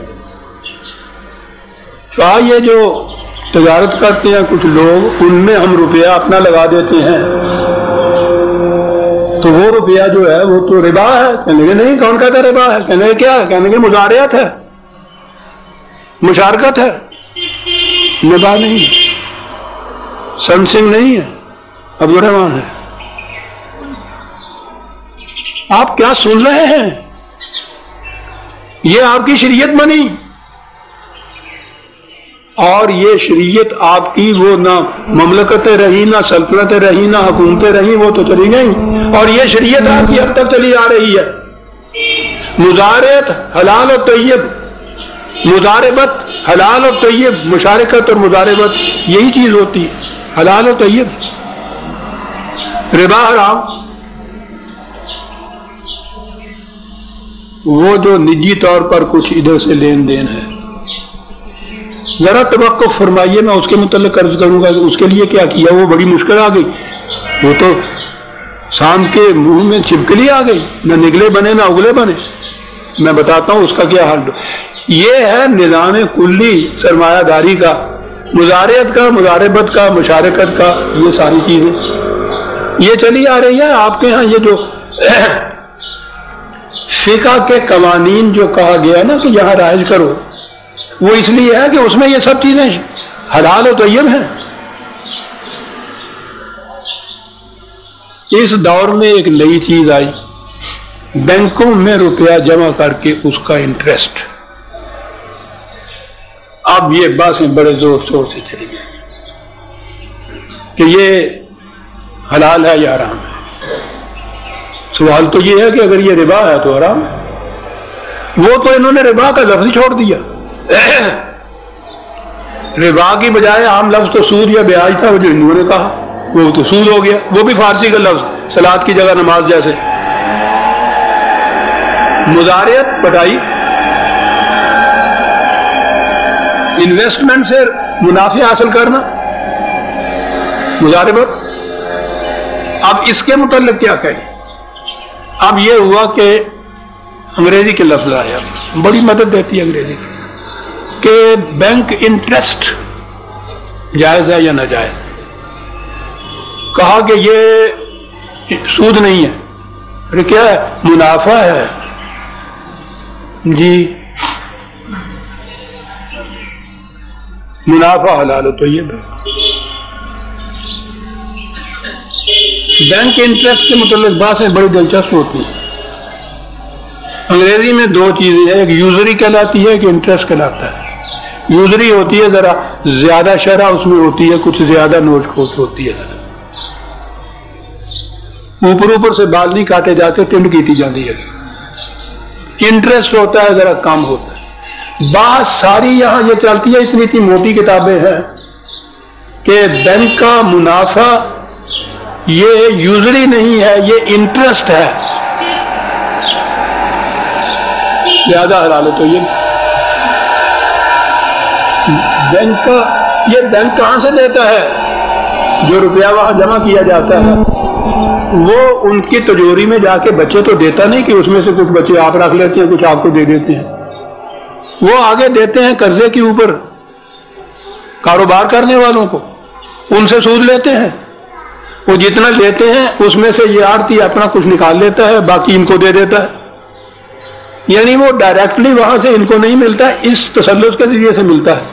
کہا یہ جو تجارت کرتے ہیں کچھ لوگ, ان میں ہم روپیہ اپنا لگا دیتے ہیں, تو وہ روپیہ جو ہے وہ تو ربا ہے. کہنے لگے نہیں, کون کہتا ربا ہے؟ کہنے لگے کیا ہے؟ کہنے لگے مزارعت ہے, مشارکت ہے, ربا نہیں ہے. سن سنگھ نہیں ہے, عبد الرحمان ہے. آپ کیا سن رہے ہیں؟ یہ آپ کی شریعت بنی, اور یہ شریعت آپ کی وہ نہ مملکتیں رہی, نہ سلطنتیں رہی, نہ حکومتیں رہی, وہ تو چلی گئی. اور یہ شریعت آپ کی اب تک چلی آ رہی ہے. مزارعت حلال و طیب, مزاربت حلال و طیب, مشارکت اور مزاربت یہی چیز ہوتی ہے, حلال و طیب. ربا حرام. وہ جو نجی طور پر کچھ ادھر سے لین دین ہے, ذرا توقف فرمائیے, میں اس کے متعلق عرض کروں گا کہ اس کے لیے کیا کیا. وہ بڑی مشکل آ گئی, وہ تو سام کے منہ میں چھپکلی آ گئی, نہ نگلے بنے نہ اگلے بنے. میں بتاتا ہوں اس کا کیا حل. یہ ہے نظام کلی سرمایہ داری کا, مزارعت کا, مزاربت کا, مشارکت کا. یہ ساری چیزیں یہ چلی آ رہی ہیں. آپ کے ہاں یہ جو فقہ کے قوانین جو کہا گیا نا کہ یہاں رائج کرو, وہ اس لیے ہے کہ اس میں یہ سب چیزیں حلال و طیب ہیں. اس دور میں ایک نئی چیز آئی, بینکوں میں روپیہ جمع کر کے اس کا انٹرسٹ. اب یہ باتیں بڑے زور شور سے چلی گئی کہ یہ حلال ہے یا حرام ہے. سوال تو یہ ہے کہ اگر یہ ربا ہے تو حرام ہے. وہ تو انہوں نے ربا کا لفظ چھوڑ دیا. ربا کی بجائے عام لفظ تو سود یا بیاج تھا، وہ جو ہندوؤں نے کہا وہ تو سود ہو گیا. وہ بھی فارسی کا لفظ، صلاۃ کی جگہ نماز جیسے. مضارعت پٹائی، انویسٹمنٹ سے منافع حاصل کرنا، مضاربت. اب اس کے متعلق کیا کہیں؟ اب یہ ہوا کہ انگریزی کے لفظ آیا، بڑی مدد دیتی ہے انگریزی کہ بینک انٹرسٹ جائز ہے یا ناجائز. کہا کہ یہ سود نہیں ہے. ارے کیا ہے؟ منافع ہے. جی منافع حلال ہو تو یہ بینک انٹرسٹ کے متعلق باتیں بڑی دلچسپ ہوتی ہیں. انگریزی میں دو چیزیں ہیں، ایک یوزری کہلاتی ہے، ایک انٹرسٹ کہلاتا ہے. یوزری ہوتی ہے ذرا زیادہ شرح اس میں ہوتی ہے، کچھ زیادہ نوچ کھوٹ ہوتی ہے، اوپر سے بال نہیں کاٹے جاتے، ٹنڈ کیتی جاتی ہے. انٹرسٹ ہوتا ہے ذرا کم ہوتا ہے. بات ساری یہاں یہ چلتی ہے، اتنی موٹی کتابیں ہیں کہ بینک کا منافع یہ یوزری نہیں ہے، یہ انٹرسٹ ہے. زیادہ حلال تو یہ بینک کا، یہ بینک کہاں سے دیتا ہے؟ جو روپیہ وہاں جمع کیا جاتا ہے وہ ان کی تجوری میں جا کے بچے تو دیتا نہیں کہ اس میں سے کچھ بچے آپ رکھ لیتے ہیں، کچھ آپ کو دے دیتے ہیں. وہ آگے دیتے ہیں قرضے کے اوپر کاروبار کرنے والوں کو، ان سے سود لیتے ہیں. وہ جتنا لیتے ہیں اس میں سے یہ آڑتی اپنا کچھ نکال لیتا ہے، باقی ان کو دے دیتا ہے. یعنی وہ ڈائریکٹلی وہاں سے ان کو نہیں ملتا، اس تسلط کے ذریعے سے ملتا ہے.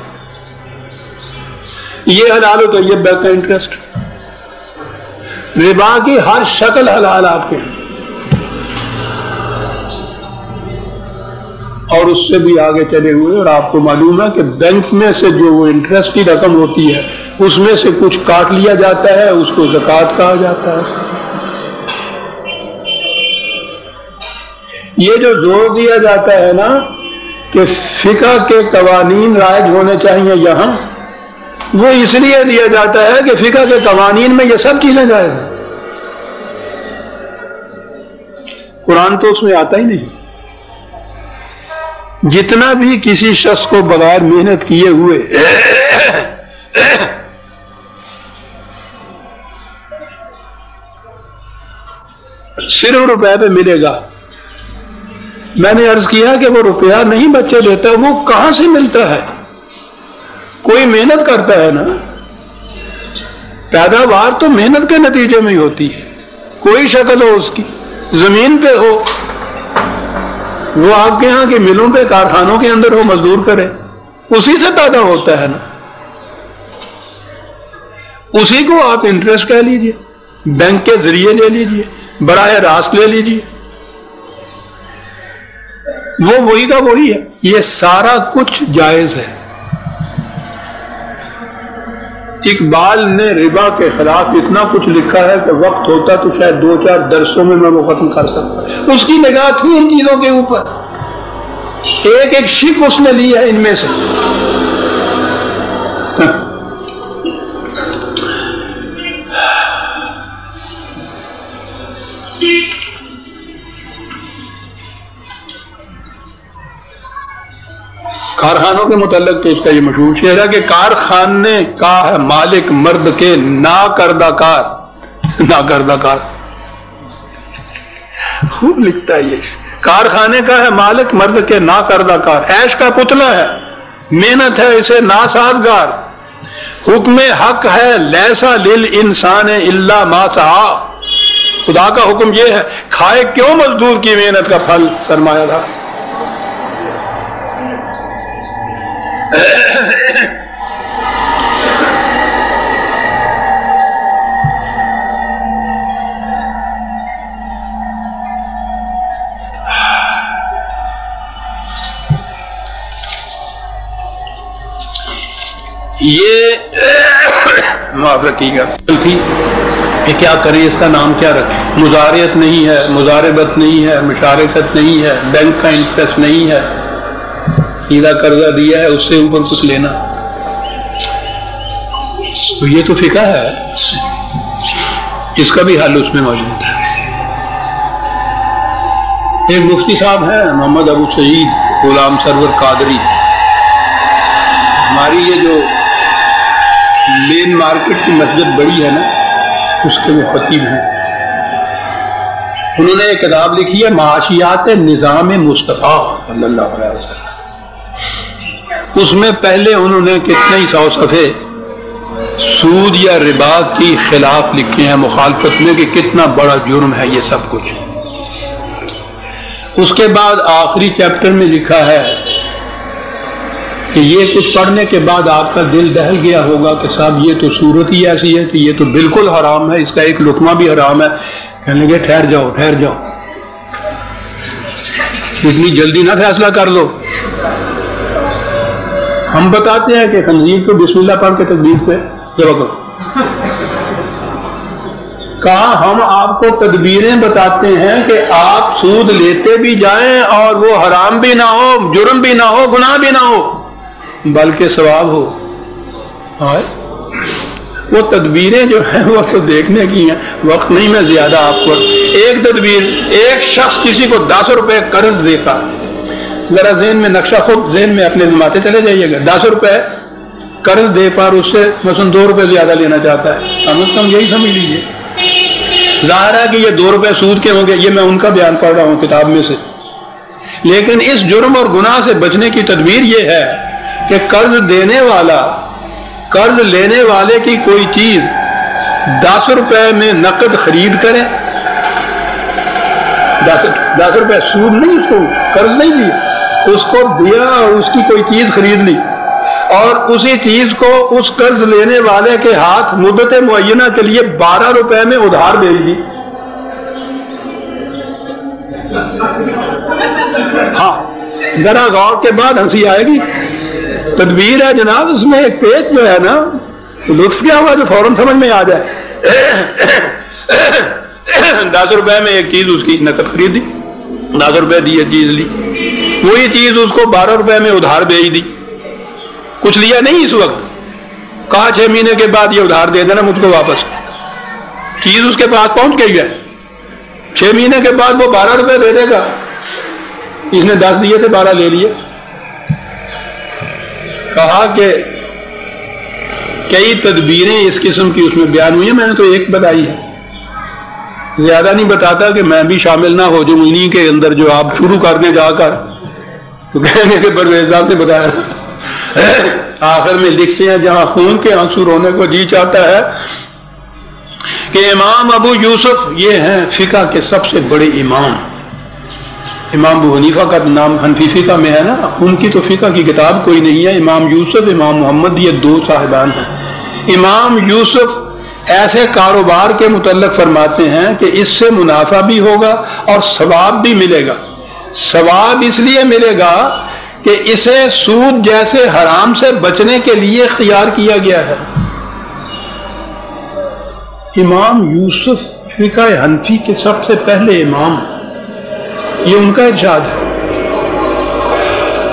یہ حلال ہو تو یہ بینک کا انٹرسٹ. ربا کی ہر شکل حلال آپ کے، اور اس سے بھی آگے چلے ہوئے. اور آپ کو معلوم ہے کہ بینک میں سے جو وہ انٹرسٹ کی رقم ہوتی ہے اس میں سے کچھ کاٹ لیا جاتا ہے، اس کو زکوٰۃ کہا جاتا ہے. یہ جو زور دیا جاتا ہے نا کہ فقہ کے قوانین رائج ہونے چاہیے یہاں، وہ اس لیے دیا جاتا ہے کہ فقہ کے قوانین میں یہ سب چیزیں جائز ہیں. قرآن تو اس میں آتا ہی نہیں. جتنا بھی کسی شخص کو بغیر محنت کیے ہوئے صرف روپے پہ ملے گا، میں نے عرض کیا کہ وہ روپیہ نہیں بچے دیتا، وہ کہاں سے ملتا ہے؟ کوئی محنت کرتا ہے نا. پیداوار تو محنت کے نتیجے میں ہی ہوتی ہے. کوئی شکل ہو اس کی، زمین پہ ہو، وہ آپ کے ہاں کے ملوں پہ کارخانوں کے اندر ہو، مزدور کرے، اسی سے پیدا ہوتا ہے نا. اسی کو آپ انٹرسٹ کہہ لیجئے، بینک کے ذریعے لے لیجئے، براہ راست لے لیجئے، وہ وہی کا وہی ہے. یہ سارا کچھ جائز ہے. اقبال نے ربا کے خلاف اتنا کچھ لکھا ہے کہ وقت ہوتا تو شاید 2-4 درسوں میں وہ ختم کر سکتا. اس کی نگاہ تھی ان چیزوں کے اوپر، ایک ایک شک اس نے لی ہے ان میں سے. کارخانوں کے متعلق تو اس کا یہ مشہور شعر ہے کہ کارخانے کا ہے مالک مرد کے ناکردہ کار. ناکردہ کار خوب لکھتا ہے یہ. کارخانے کا ہے مالک مرد کے ناکردہ کار، عیش کا پتلا ہے، محنت ہے اسے ناسازگار. حکم حق ہے لیسا للانسان الا ما سعی. خدا کا حکم یہ ہے، کھائے کیوں مزدور کی محنت کا پھل سرمایہ دار. یہ معاف رکھیے گا. کہ کیا کریں، اس کا نام کیا رکھیں؟ مضارعت نہیں ہے، مضاربت نہیں ہے، مشارکت نہیں ہے، بینک کا انٹرسٹ نہیں ہے، سیدھا قرضہ دیا ہے اس سے اوپر کچھ لینا، تو یہ تو فقہ ہے، اس کا بھی حل اس میں موجود ہے۔ ایک مفتی صاحب ہیں محمد ابو سعید غلام سرور قادری، ہماری یہ جو مین مارکیٹ کی مسجد بڑی ہے نا، اس کے وہ خطیب ہیں، انہوں نے ایک کتاب لکھی ہے معاشیات نظام مصطفیٰ صلی اللہ علیہ وسلم، اس میں پہلے انہوں نے کتنے ہی 100 صفحے سود یا ربا کی خلاف لکھے ہیں، مخالفت میں کہ کتنا بڑا جرم ہے یہ سب کچھ۔ اس کے بعد آخری چیپٹر میں لکھا ہے کہ یہ کچھ پڑھنے کے بعد آپ کا دل دہل گیا ہوگا کہ صاحب یہ تو صورت ہی ایسی ہے کہ یہ تو بالکل حرام ہے، اس کا ایک لقمہ بھی حرام ہے۔ کہنے لگے ٹھہر جاؤ ٹھہر جاؤ، اتنی جلدی نہ فیصلہ کر لو، ہم بتاتے ہیں کہ خنزیر کو بسم اللہ پڑھ کے تکبیر پہ ذبح کرو، کہا ہم آپ کو تدبیریں بتاتے ہیں کہ آپ سود لیتے بھی جائیں اور وہ حرام بھی نہ ہو، جرم بھی نہ ہو، گناہ بھی نہ ہو، بلکہ ثواب ہو۔ وہ تدبیریں جو ہیں وہ تو دیکھنے کی ہیں، وقت نہیں میں زیادہ آپ کو۔ ایک تدبیر، ایک شخص کسی کو 10 روپے قرض دیتا، ذرا ذہن میں نقشہ خود ذہن میں اپنے جماتے چلے جائیے گا، 10 روپے قرض دے پر اس سے مثلا 2 روپے زیادہ لینا چاہتا ہے، کم از کم یہی سمجھ لیجیے۔ ظاہر ہے کہ یہ 2 روپے سود کے ہوں گے، یہ میں ان کا بیان پڑھ رہا ہوں کتاب میں سے، لیکن اس جرم اور گناہ سے بچنے کی تدبیر یہ ہے کہ قرض دینے والا قرض لینے والے کی کوئی چیز 10 روپے میں نقد خرید کرے، 10 روپے سود نہیں، اس کو قرض نہیں دیا، اس کو دیا اور اس کی کوئی چیز خرید لی، اور اسی چیز کو اس قرض لینے والے کے ہاتھ مدت معینہ کے لیے 12 روپے میں ادھار بھیج دی۔ ہاں ذرا غور کے بعد ہنسی آئے گی، تدبیر ہے جناب، اس میں ایک پیج جو ہے نا، لطف کیا ہوا جو فوراً سمجھ میں آ جائے۔ 10 روپے میں ایک چیز اس کی نقد خریدی، 10 روپے دی چیز لی، وہی چیز اس کو 12 روپے میں ادھار بھیج دی، کچھ لیا نہیں اس وقت، کہا 6 مہینے کے بعد یہ ادھار دے دینا مجھ کو واپس، چیز اس کے پاس پہنچ گئی ہے، 6 مہینے کے بعد وہ 12 روپے دے دے گا، اس نے 10 دیے تھے 12 لے لیے۔ کہا کہ کئی تدبیریں اس قسم کی اس میں بیان ہوئی ہیں، میں نے تو ایک بتائی ہے، زیادہ نہیں بتاتا کہ میں بھی شامل نہ ہو جاؤں انہی کے اندر جو آپ شروع کر دیں جا کر، تو کہنے کے پرویز صاحب نے بتایا۔ آخر میں لکھتے ہیں جہاں خون کے آنسو رونے کو جی چاہتا ہے کہ امام ابو یوسف یہ ہیں فقہ کے سب سے بڑے امام، امام ابو حنیفہ کا نام حنفی فقہ میں ہے نا، ان کی تو فقہ کی کتاب کوئی نہیں ہے، امام یوسف امام محمد یہ 2 صاحبان ہیں۔ امام یوسف ایسے کاروبار کے متعلق فرماتے ہیں کہ اس سے منافع بھی ہوگا اور ثواب بھی ملے گا۔ ثواب اس لیے ملے گا کہ اسے سود جیسے حرام سے بچنے کے لیے اختیار کیا گیا ہے۔ امام یوسف فقہ حنفی کے سب سے پہلے امام، یہ ان کا ارشاد ہے،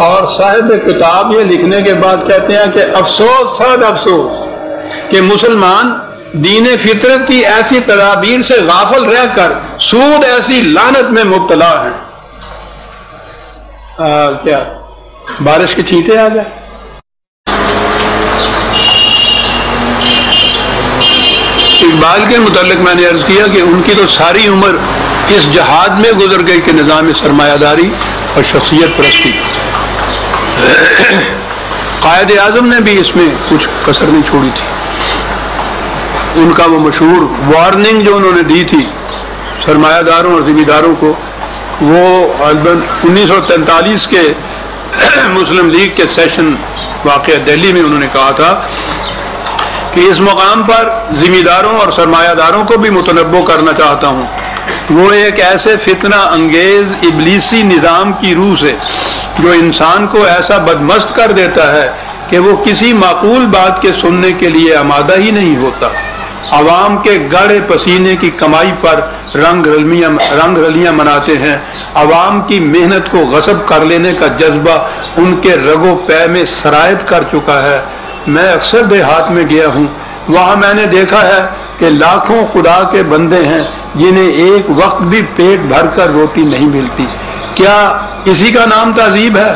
اور صاحب کتاب یہ لکھنے کے بعد کہتے ہیں کہ افسوس صد افسوس کہ مسلمان دین فطرت کی ایسی تدابیر سے غافل رہ کر سود ایسی لعنت میں مبتلا ہیں۔ کیا بارش کے چھینٹے آ جائے؟ اقبال کے متعلق میں نے عرض کیا کہ ان کی تو ساری عمر اس جہاد میں گزر گئی کہ نظام سرمایہ داری اور شخصیت پرستی، قائد اعظم نے بھی اس میں کچھ کسر نہیں چھوڑی تھی۔ ان کا وہ مشہور وارننگ جو انہوں نے دی تھی سرمایہ داروں اور ذمہ داروں کو، وہ 1943 کے مسلم لیگ کے سیشن واقعہ دہلی میں انہوں نے کہا تھا کہ اس مقام پر ذمہ داروں اور سرمایہ داروں کو بھی متنبہ کرنا چاہتا ہوں، وہ ایک ایسے فتنہ انگیز ابلیسی نظام کی روح سے جو انسان کو ایسا بدمست کر دیتا ہے کہ وہ کسی معقول بات کے سننے کے لیے آمادہ ہی نہیں ہوتا، عوام کے گاڑے پسینے کی کمائی پر رنگ رلیاں مناتے ہیں. عوام کی محنت کو غصب کر لینے کا جذبہ ان کے رگ و پے میں سرایت کر چکا ہے. میں اکثر دیہات میں گیا ہوں، وہاں میں نے دیکھا ہے کہ لاکھوں خدا کے بندے ہیں جنہیں ایک وقت بھی پیٹ بھر کر روٹی نہیں ملتی. کیا اسی کا نام تہذیب ہے؟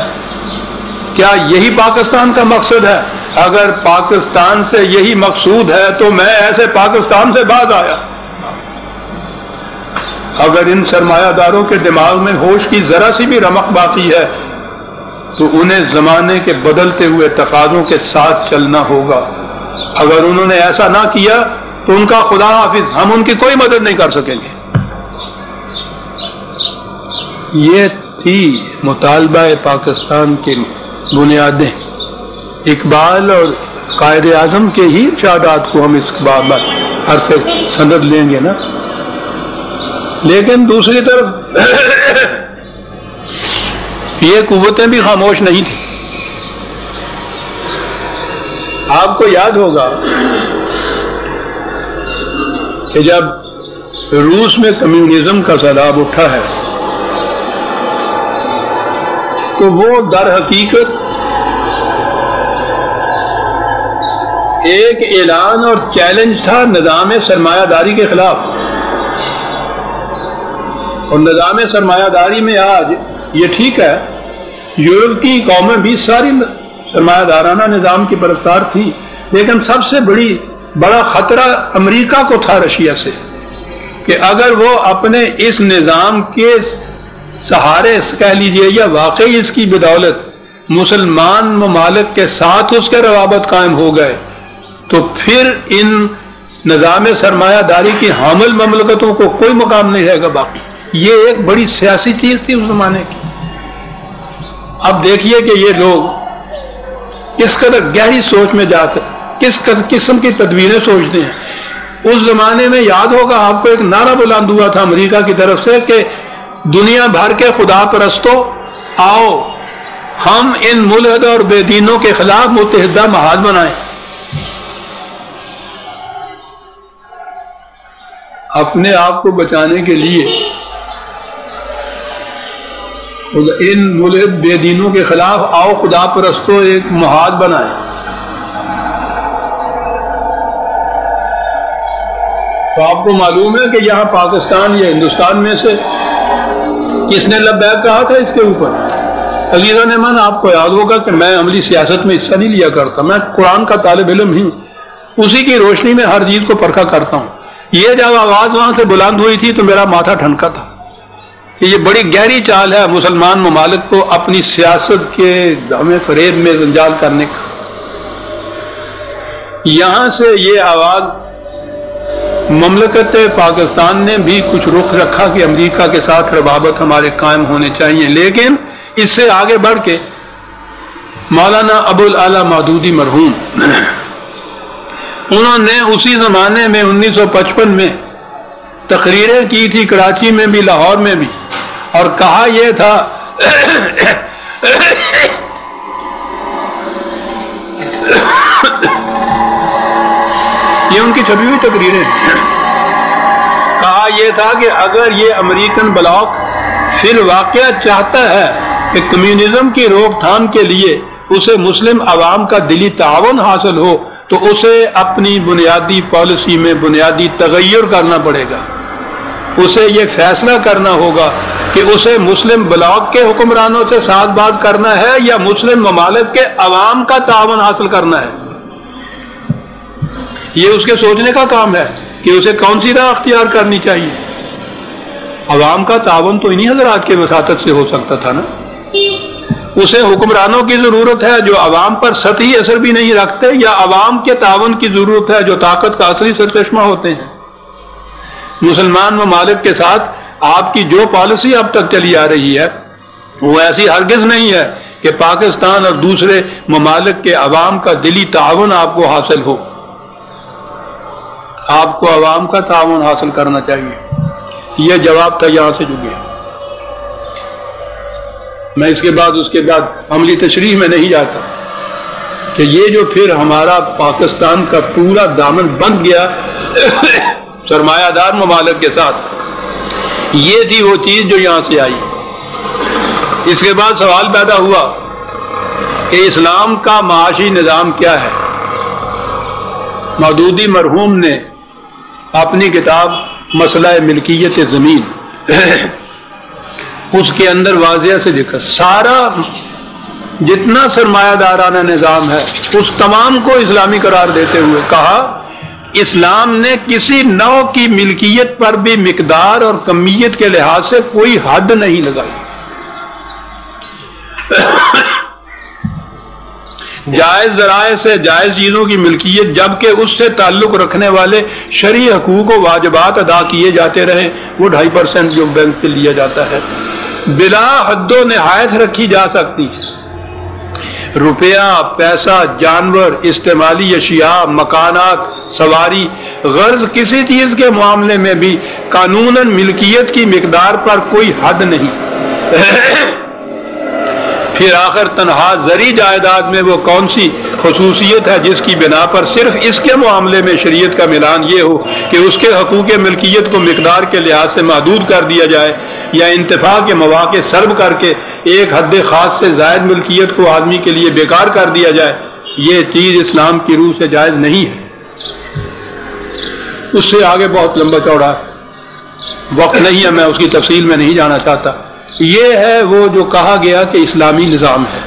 کیا یہی پاکستان کا مقصد ہے؟ اگر پاکستان سے یہی مقصود ہے تو میں ایسے پاکستان سے باز آیا. اگر ان سرمایہ داروں کے دماغ میں ہوش کی ذرا سی بھی رمق باقی ہے تو انہیں زمانے کے بدلتے ہوئے تقاضوں کے ساتھ چلنا ہوگا. اگر انہوں نے ایسا نہ کیا تو ان کا خدا حافظ، ہم ان کی کوئی مدد نہیں کر سکیں گے. یہ تھی مطالبہ پاکستان کی بنیادیں. اقبال اور قائد اعظم کے ہی ارشادات کو ہم اس بار حرف سند لیں گے نا. لیکن دوسری طرف یہ قوتیں بھی خاموش نہیں تھیں. آپ کو یاد ہوگا کہ جب روس میں کمیونزم کا سیلاب اٹھا ہے تو وہ در حقیقت ایک اعلان اور چیلنج تھا نظام سرمایہ داری کے خلاف. اور نظام سرمایہ داری میں آج یہ ٹھیک ہے یورپ کی قومیں بھی ساری سرمایہ دارانہ نظام کی پرستار تھی، لیکن سب سے بڑا خطرہ امریکہ کو تھا رشیا سے، کہ اگر وہ اپنے اس نظام کے سہارے کہہ لیجئے یا واقعی اس کی بدولت مسلمان ممالک کے ساتھ اس کے روابط قائم ہو گئے تو پھر ان نظام سرمایہ داری کی حامل مملکتوں کو کوئی مقام نہیں رہے گا باقی. یہ ایک بڑی سیاسی چیز تھی اس زمانے کی. اب دیکھیے کہ یہ لوگ کس قدر گہری سوچ میں جا کر کس قسم کی تدبیریں سوچتے ہیں. اس زمانے میں یاد ہوگا آپ کو ایک نعرہ بلند ہوا تھا امریکہ کی طرف سے کہ دنیا بھر کے خدا پرستوں آؤ ہم ان ملحد اور بے دینوں کے خلاف متحدہ محاذ بنائیں. اپنے آپ کو بچانے کے لیے ان ملحد بے دینوں کے خلاف آؤ خدا پرستوں ایک محاذ بنائیں. تو آپ کو معلوم ہے کہ یہاں پاکستان یا ہندوستان میں سے کس نے لبیک کہا تھا اس کے اوپر؟ عزیزان امان، آپ کو یاد ہوگا کہ میں عملی سیاست میں حصہ نہیں لیا کرتا، میں قرآن کا طالب علم ہی ہوں، اسی کی روشنی میں ہر چیز کو پرکھا کرتا ہوں. یہ جب آواز وہاں سے بلند ہوئی تھی تو میرا ماتھا ٹھنکا تھا کہ یہ بڑی گہری چال ہے مسلمان ممالک کو اپنی سیاست کے ہمیں فریب میں جنجال کرنے کا. یہاں سے یہ آواز مملکت پاکستان نے بھی کچھ رخ رکھا کہ امریکہ کے ساتھ روابط ہمارے قائم ہونے چاہیے، لیکن اس سے آگے بڑھ کے مولانا ابو الاعلی مودودی مرحوم انہوں نے اسی زمانے میں 1955 میں تقریریں کی تھی کراچی میں بھی لاہور میں بھی، اور کہا یہ تھا یہ ان کی چھپی ہوئی تقریریں، کہا یہ تھا کہ اگر یہ امریکن بلاک فی الواقع چاہتا ہے کہ کمیونزم کی روک تھام کے لیے اسے مسلم عوام کا دلی تعاون حاصل ہو تو اسے اپنی بنیادی پالیسی میں بنیادی تغیر کرنا پڑے گا. اسے یہ فیصلہ کرنا ہوگا کہ اسے مسلم بلاک کے حکمرانوں سے ساتھ بات کرنا ہے یا مسلم ممالک کے عوام کا تعاون حاصل کرنا ہے. یہ اس کے سوچنے کا کام ہے کہ اسے کون سی راہ اختیار کرنی چاہیے. عوام کا تعاون تو انہی حضرات کے وساطت سے ہو سکتا تھا نا. اسے حکمرانوں کی ضرورت ہے جو عوام پر سطحی اثر بھی نہیں رکھتے، یا عوام کے تعاون کی ضرورت ہے جو طاقت کا اصلی سرچشمہ ہوتے ہیں. مسلمان ممالک کے ساتھ آپ کی جو پالیسی اب تک چلی آ رہی ہے وہ ایسی ہرگز نہیں ہے کہ پاکستان اور دوسرے ممالک کے عوام کا دلی تعاون آپ کو حاصل ہو. آپ کو عوام کا تعاون حاصل کرنا چاہیے. یہ جواب تھا یہاں سے جو گیا. میں اس کے بعد عملی تشریح میں نہیں جاتا کہ یہ جو پھر ہمارا پاکستان کا پورا دامن بند گیا سرمایہ دار ممالک کے ساتھ، یہ تھی وہ چیز جو یہاں سے آئی۔ اس کے بعد سوال پیدا ہوا کہ اسلام کا معاشی نظام کیا ہے؟ مودودی مرحوم نے اپنی کتاب مسئلہ ملکیت زمین اس کے اندر واضح سے لکھا، سارا جتنا سرمایہ دارانہ نظام ہے اس تمام کو اسلامی قرار دیتے ہوئے کہا اسلام نے کسی نوع کی ملکیت پر بھی مقدار اور کمیت کے لحاظ سے کوئی حد نہیں لگائی۔ جائز ذرائع سے جائز چیزوں کی ملکیت، جبکہ اس سے تعلق رکھنے والے شرعی حقوق و واجبات ادا کیے جاتے رہے، وہ 2.5% جو بینک سے لیا جاتا ہے بلا حد و نہایت رکھی جا سکتی۔ روپیہ، پیسہ، جانور، استعمالی اشیاء، مکانات، سواری، غرض کسی چیز کے معاملے میں بھی قانوناً ملکیت کی مقدار پر کوئی حد نہیں۔ پھر آخر تنہا زرعی جائیداد میں وہ کون سی خصوصیت ہے جس کی بنا پر صرف اس کے معاملے میں شریعت کا ملان یہ ہو کہ اس کے حقوق ملکیت کو مقدار کے لحاظ سے محدود کر دیا جائے یا انتفاع کے مواقع سلب کر کے ایک حد خاص سے زائد ملکیت کو آدمی کے لیے بیکار کر دیا جائے؟ یہ چیز اسلام کی روح سے جائز نہیں ہے۔ اس سے آگے بہت لمبا چوڑا وقت نہیں ہے، میں اس کی تفصیل میں نہیں جانا چاہتا۔ یہ ہے وہ جو کہا گیا کہ اسلامی نظام ہے،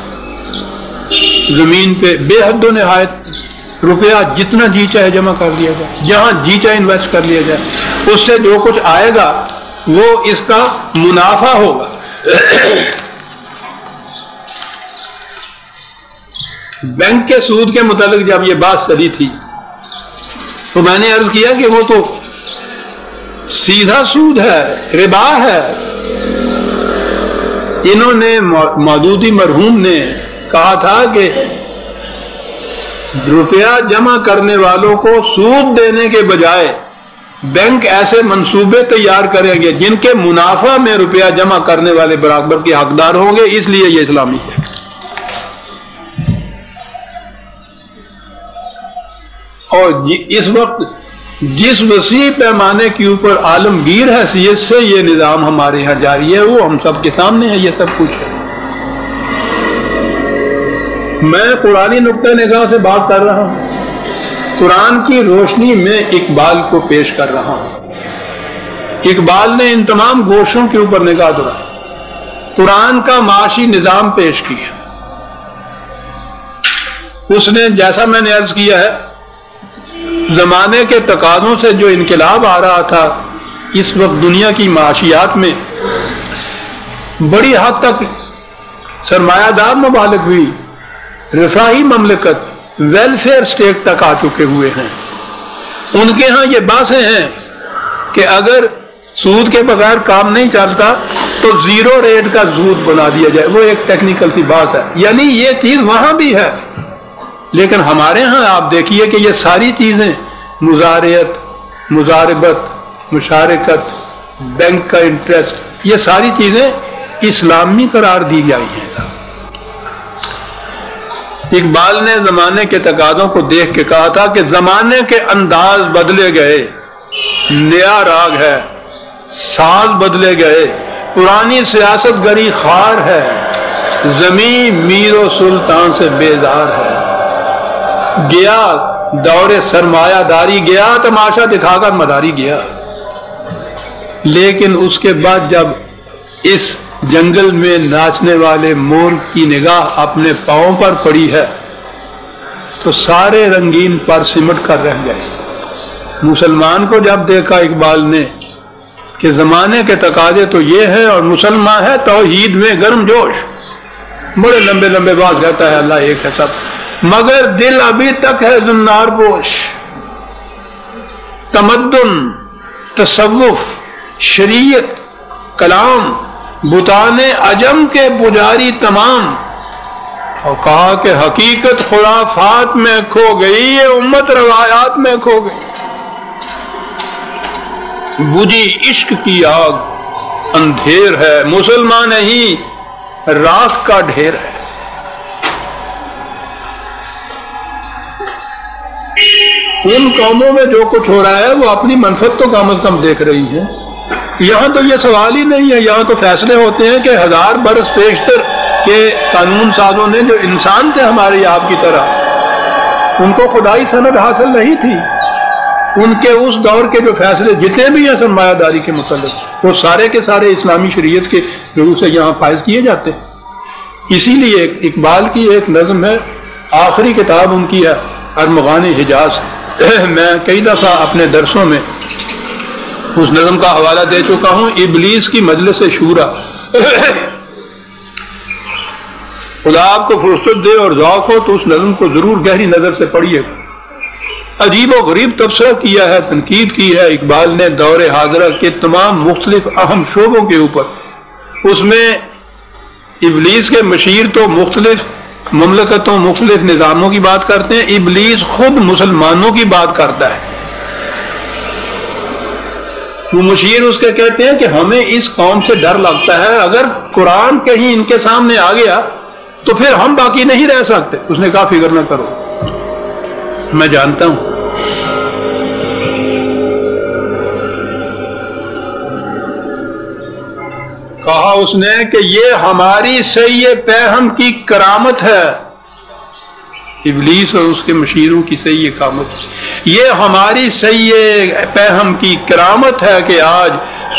زمین پہ بے حد و نہایت روپیہ جتنا جی چاہے جمع کر لیا جائے، جہاں جی چاہے انویسٹ کر لیا جائے، اس سے جو کچھ آئے گا وہ اس کا منافع ہوگا۔ بینک کے سود کے متعلق جب یہ بات چلی تھی تو میں نے عرض کیا کہ وہ تو سیدھا سود ہے، ربا ہے۔ انہوں نے مودودی مرحوم نے کہا تھا کہ روپیہ جمع کرنے والوں کو سود دینے کے بجائے بینک ایسے منصوبے تیار کریں گے جن کے منافع میں روپیہ جمع کرنے والے برابر کے حقدار ہوں گے، اس لیے یہ اسلامی ہے۔ اور اس وقت جس وسیع پیمانے کے اوپر عالمگیر حیثیت سے یہ نظام ہمارے یہاں جاری ہے وہ ہم سب کے سامنے ہے، یہ سب کچھ ہے۔ میں قرآنی نقطہ نگاہ سے بات کر رہا ہوں، قرآن کی روشنی میں اقبال کو پیش کر رہا ہوں۔ اقبال نے ان تمام گوشوں کے اوپر نگاہ دوڑائی، قرآن کا معاشی نظام پیش کیا۔ اس نے جیسا میں نے عرض کیا ہے زمانے کے تقاضوں سے جو انقلاب آ رہا تھا، اس وقت دنیا کی معاشیات میں بڑی حد تک سرمایہ دار ممالک بھی رفاہی مملکت ویلفیئر سٹیٹ تک آ چکے ہوئے ہیں۔ ان کے ہاں یہ باتیں ہیں کہ اگر سود کے بغیر کام نہیں چلتا تو زیرو ریٹ کا سود بنا دیا جائے، وہ ایک ٹیکنیکل سی بات ہے، یعنی یہ چیز وہاں بھی ہے۔ لیکن ہمارے ہاں آپ دیکھیے کہ یہ ساری چیزیں مزارعت، مزاربت، مشارکت، بینک کا انٹرسٹ، یہ ساری چیزیں اسلامی قرار دی جائی ہیں۔ اقبال نے زمانے کے تقاضوں کو دیکھ کے کہا تھا کہ زمانے کے انداز بدلے گئے، نیا راگ ہے، ساز بدلے گئے، پرانی سیاست گری خار ہے، زمین میر و سلطان سے بیزار ہے۔ گیا دور سرمایہ داری گیا، تماشا دکھا کر مداری گیا۔ لیکن اس کے بعد جب اس جنگل میں ناچنے والے مور کی نگاہ اپنے پاؤں پر پڑی ہے تو سارے رنگین پر سمٹ کر رہ گئے۔ مسلمان کو جب دیکھا اقبال نے کہ زمانے کے تقاضے تو یہ ہے اور مسلمان ہے توحید میں گرم جوش، بڑے لمبے لمبے بات کہتا ہے اللہ ایک ہے سب، مگر دل ابھی تک ہے زنار پوش۔ تمدن، تصوف، شریعت، کلام، بتان عجم کے پجاری تمام، اور کہا کہ حقیقت خرافات میں کھو گئی، یہ امت روایات میں کھو گئی۔ بجھی عشق کی آگ اندھیر ہے، مسلمان نہیں راکھ کا ڈھیر ہے۔ ان قوموں میں جو کچھ ہو رہا ہے وہ اپنی منفعت تو کم از کم دیکھ رہی ہیں. یہاں تو یہ سوال ہی نہیں ہے، یہاں تو فیصلے ہوتے ہیں کہ 1000 برس پیشتر کے قانون سازوں نے جو انسان تھے ہماری آپ کی طرح، ان کو خدائی سند حاصل نہیں تھی. ان کے اس دور کے جو فیصلے جتنے بھی ہیں سرمایہ داری کے متعلق، وہ سارے کے سارے اسلامی شریعت کے ضرور سے یہاں فائز کیے جاتے ہیں. اسی لیے اقبال کی ایک نظم ہے، آخری کتاب ان کی ہے ارمغان حجاز. میں کئی دفعہ اپنے درسوں میں اس نظم کا حوالہ دے چکا ہوں. ابلیس کی مجلس شورا. خدا آپ کو فرصت دے اور ذوق ہو تو اس نظم کو ضرور گہری نظر سے پڑھیے. عجیب و غریب تبصرہ کیا ہے، تنقید کی ہے اقبال نے دور حاضرہ کے تمام مختلف اہم شعبوں کے اوپر. اس میں ابلیس کے مشیر تو مختلف مملکتوں، مختلف نظاموں کی بات کرتے ہیں، ابلیس خود مسلمانوں کی بات کرتا ہے. وہ مشیر اس کے کہتے ہیں کہ ہمیں اس قوم سے ڈر لگتا ہے، اگر قرآن کہیں ان کے سامنے آ گیا تو پھر ہم باقی نہیں رہ سکتے. اس نے کہا فکر نہ کرو، میں جانتا ہوں. کہا اس نے کہ یہ ہماری صحیح پہم کی کرامت ہے. ابلیس اور اس کے مشیروں کی صحیح کرامت، یہ ہماری صحیح پہم کی کرامت ہے کہ آج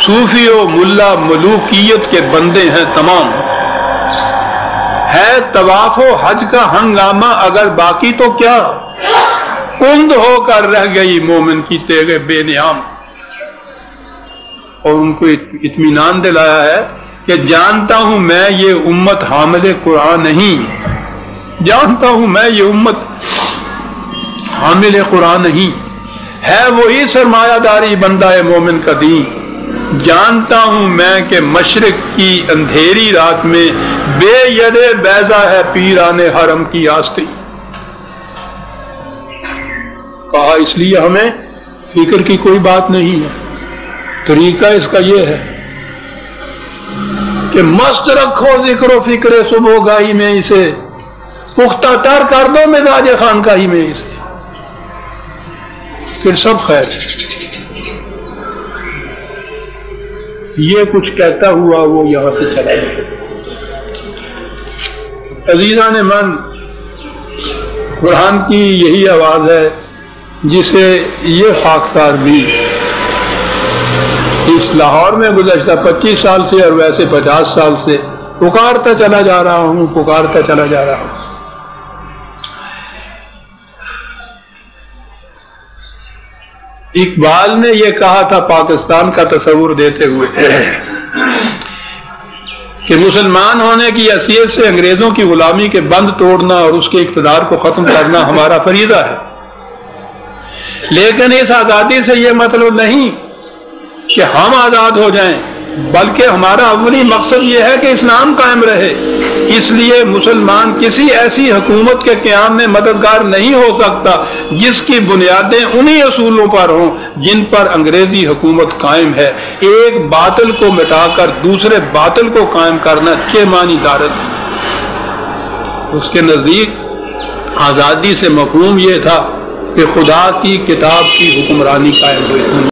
صوفی و ملا ملوکیت کے بندے ہیں تمام. ہے طواف و حج کا ہنگامہ اگر باقی تو کیا، کند ہو کر رہ گئی مومن کی تیغ بے نیام. اور ان کو اطمینان دلایا ہے کہ جانتا ہوں میں یہ امت حامل قرآن نہیں، جانتا ہوں میں یہ امت حامل قرآن نہیں، ہے وہی سرمایہ داری بندہ مومن کا دین. جانتا ہوں میں کہ مشرق کی اندھیری رات میں بے ید بیضا ہے پیران حرم کی آستی. کہا اس لیے ہمیں فکر کی کوئی بات نہیں ہے. طریقہ اس کا یہ ہے کہ مست رکھو ذکر و فکر صبح گاہی میں اسے، پختہ تر کر دو مزاج خانقاہی میں اسے، پھر سب خیر. یہ کچھ کہتا ہوا وہ یہاں سے چلا گیا. عزیزان من، قرآن کی یہی آواز ہے جسے یہ خاکسار بھی اس لاہور میں گزشتہ 25 سال سے اور ویسے 50 سال سے پکارتا چلا جا رہا ہوں، پکارتا چلا جا رہا ہوں. اقبال نے یہ کہا تھا پاکستان کا تصور دیتے ہوئے کہ مسلمان ہونے کی حیثیت سے انگریزوں کی غلامی کے بند توڑنا اور اس کے اقتدار کو ختم کرنا ہمارا فریضہ ہے. لیکن اس آزادی سے یہ مطلب نہیں کہ ہم آزاد ہو جائیں، بلکہ ہمارا اولی مقصد یہ ہے کہ اسلام قائم رہے. اس لیے مسلمان کسی ایسی حکومت کے قیام میں مددگار نہیں ہو سکتا جس کی بنیادیں انہی اصولوں پر ہوں جن پر انگریزی حکومت قائم ہے. ایک باطل کو مٹا کر دوسرے باطل کو قائم کرنا چھ معنی دارت. اس کے نزدیک آزادی سے مفہوم یہ تھا کہ خدا کی کتاب کی حکمرانی قائم ہوئی.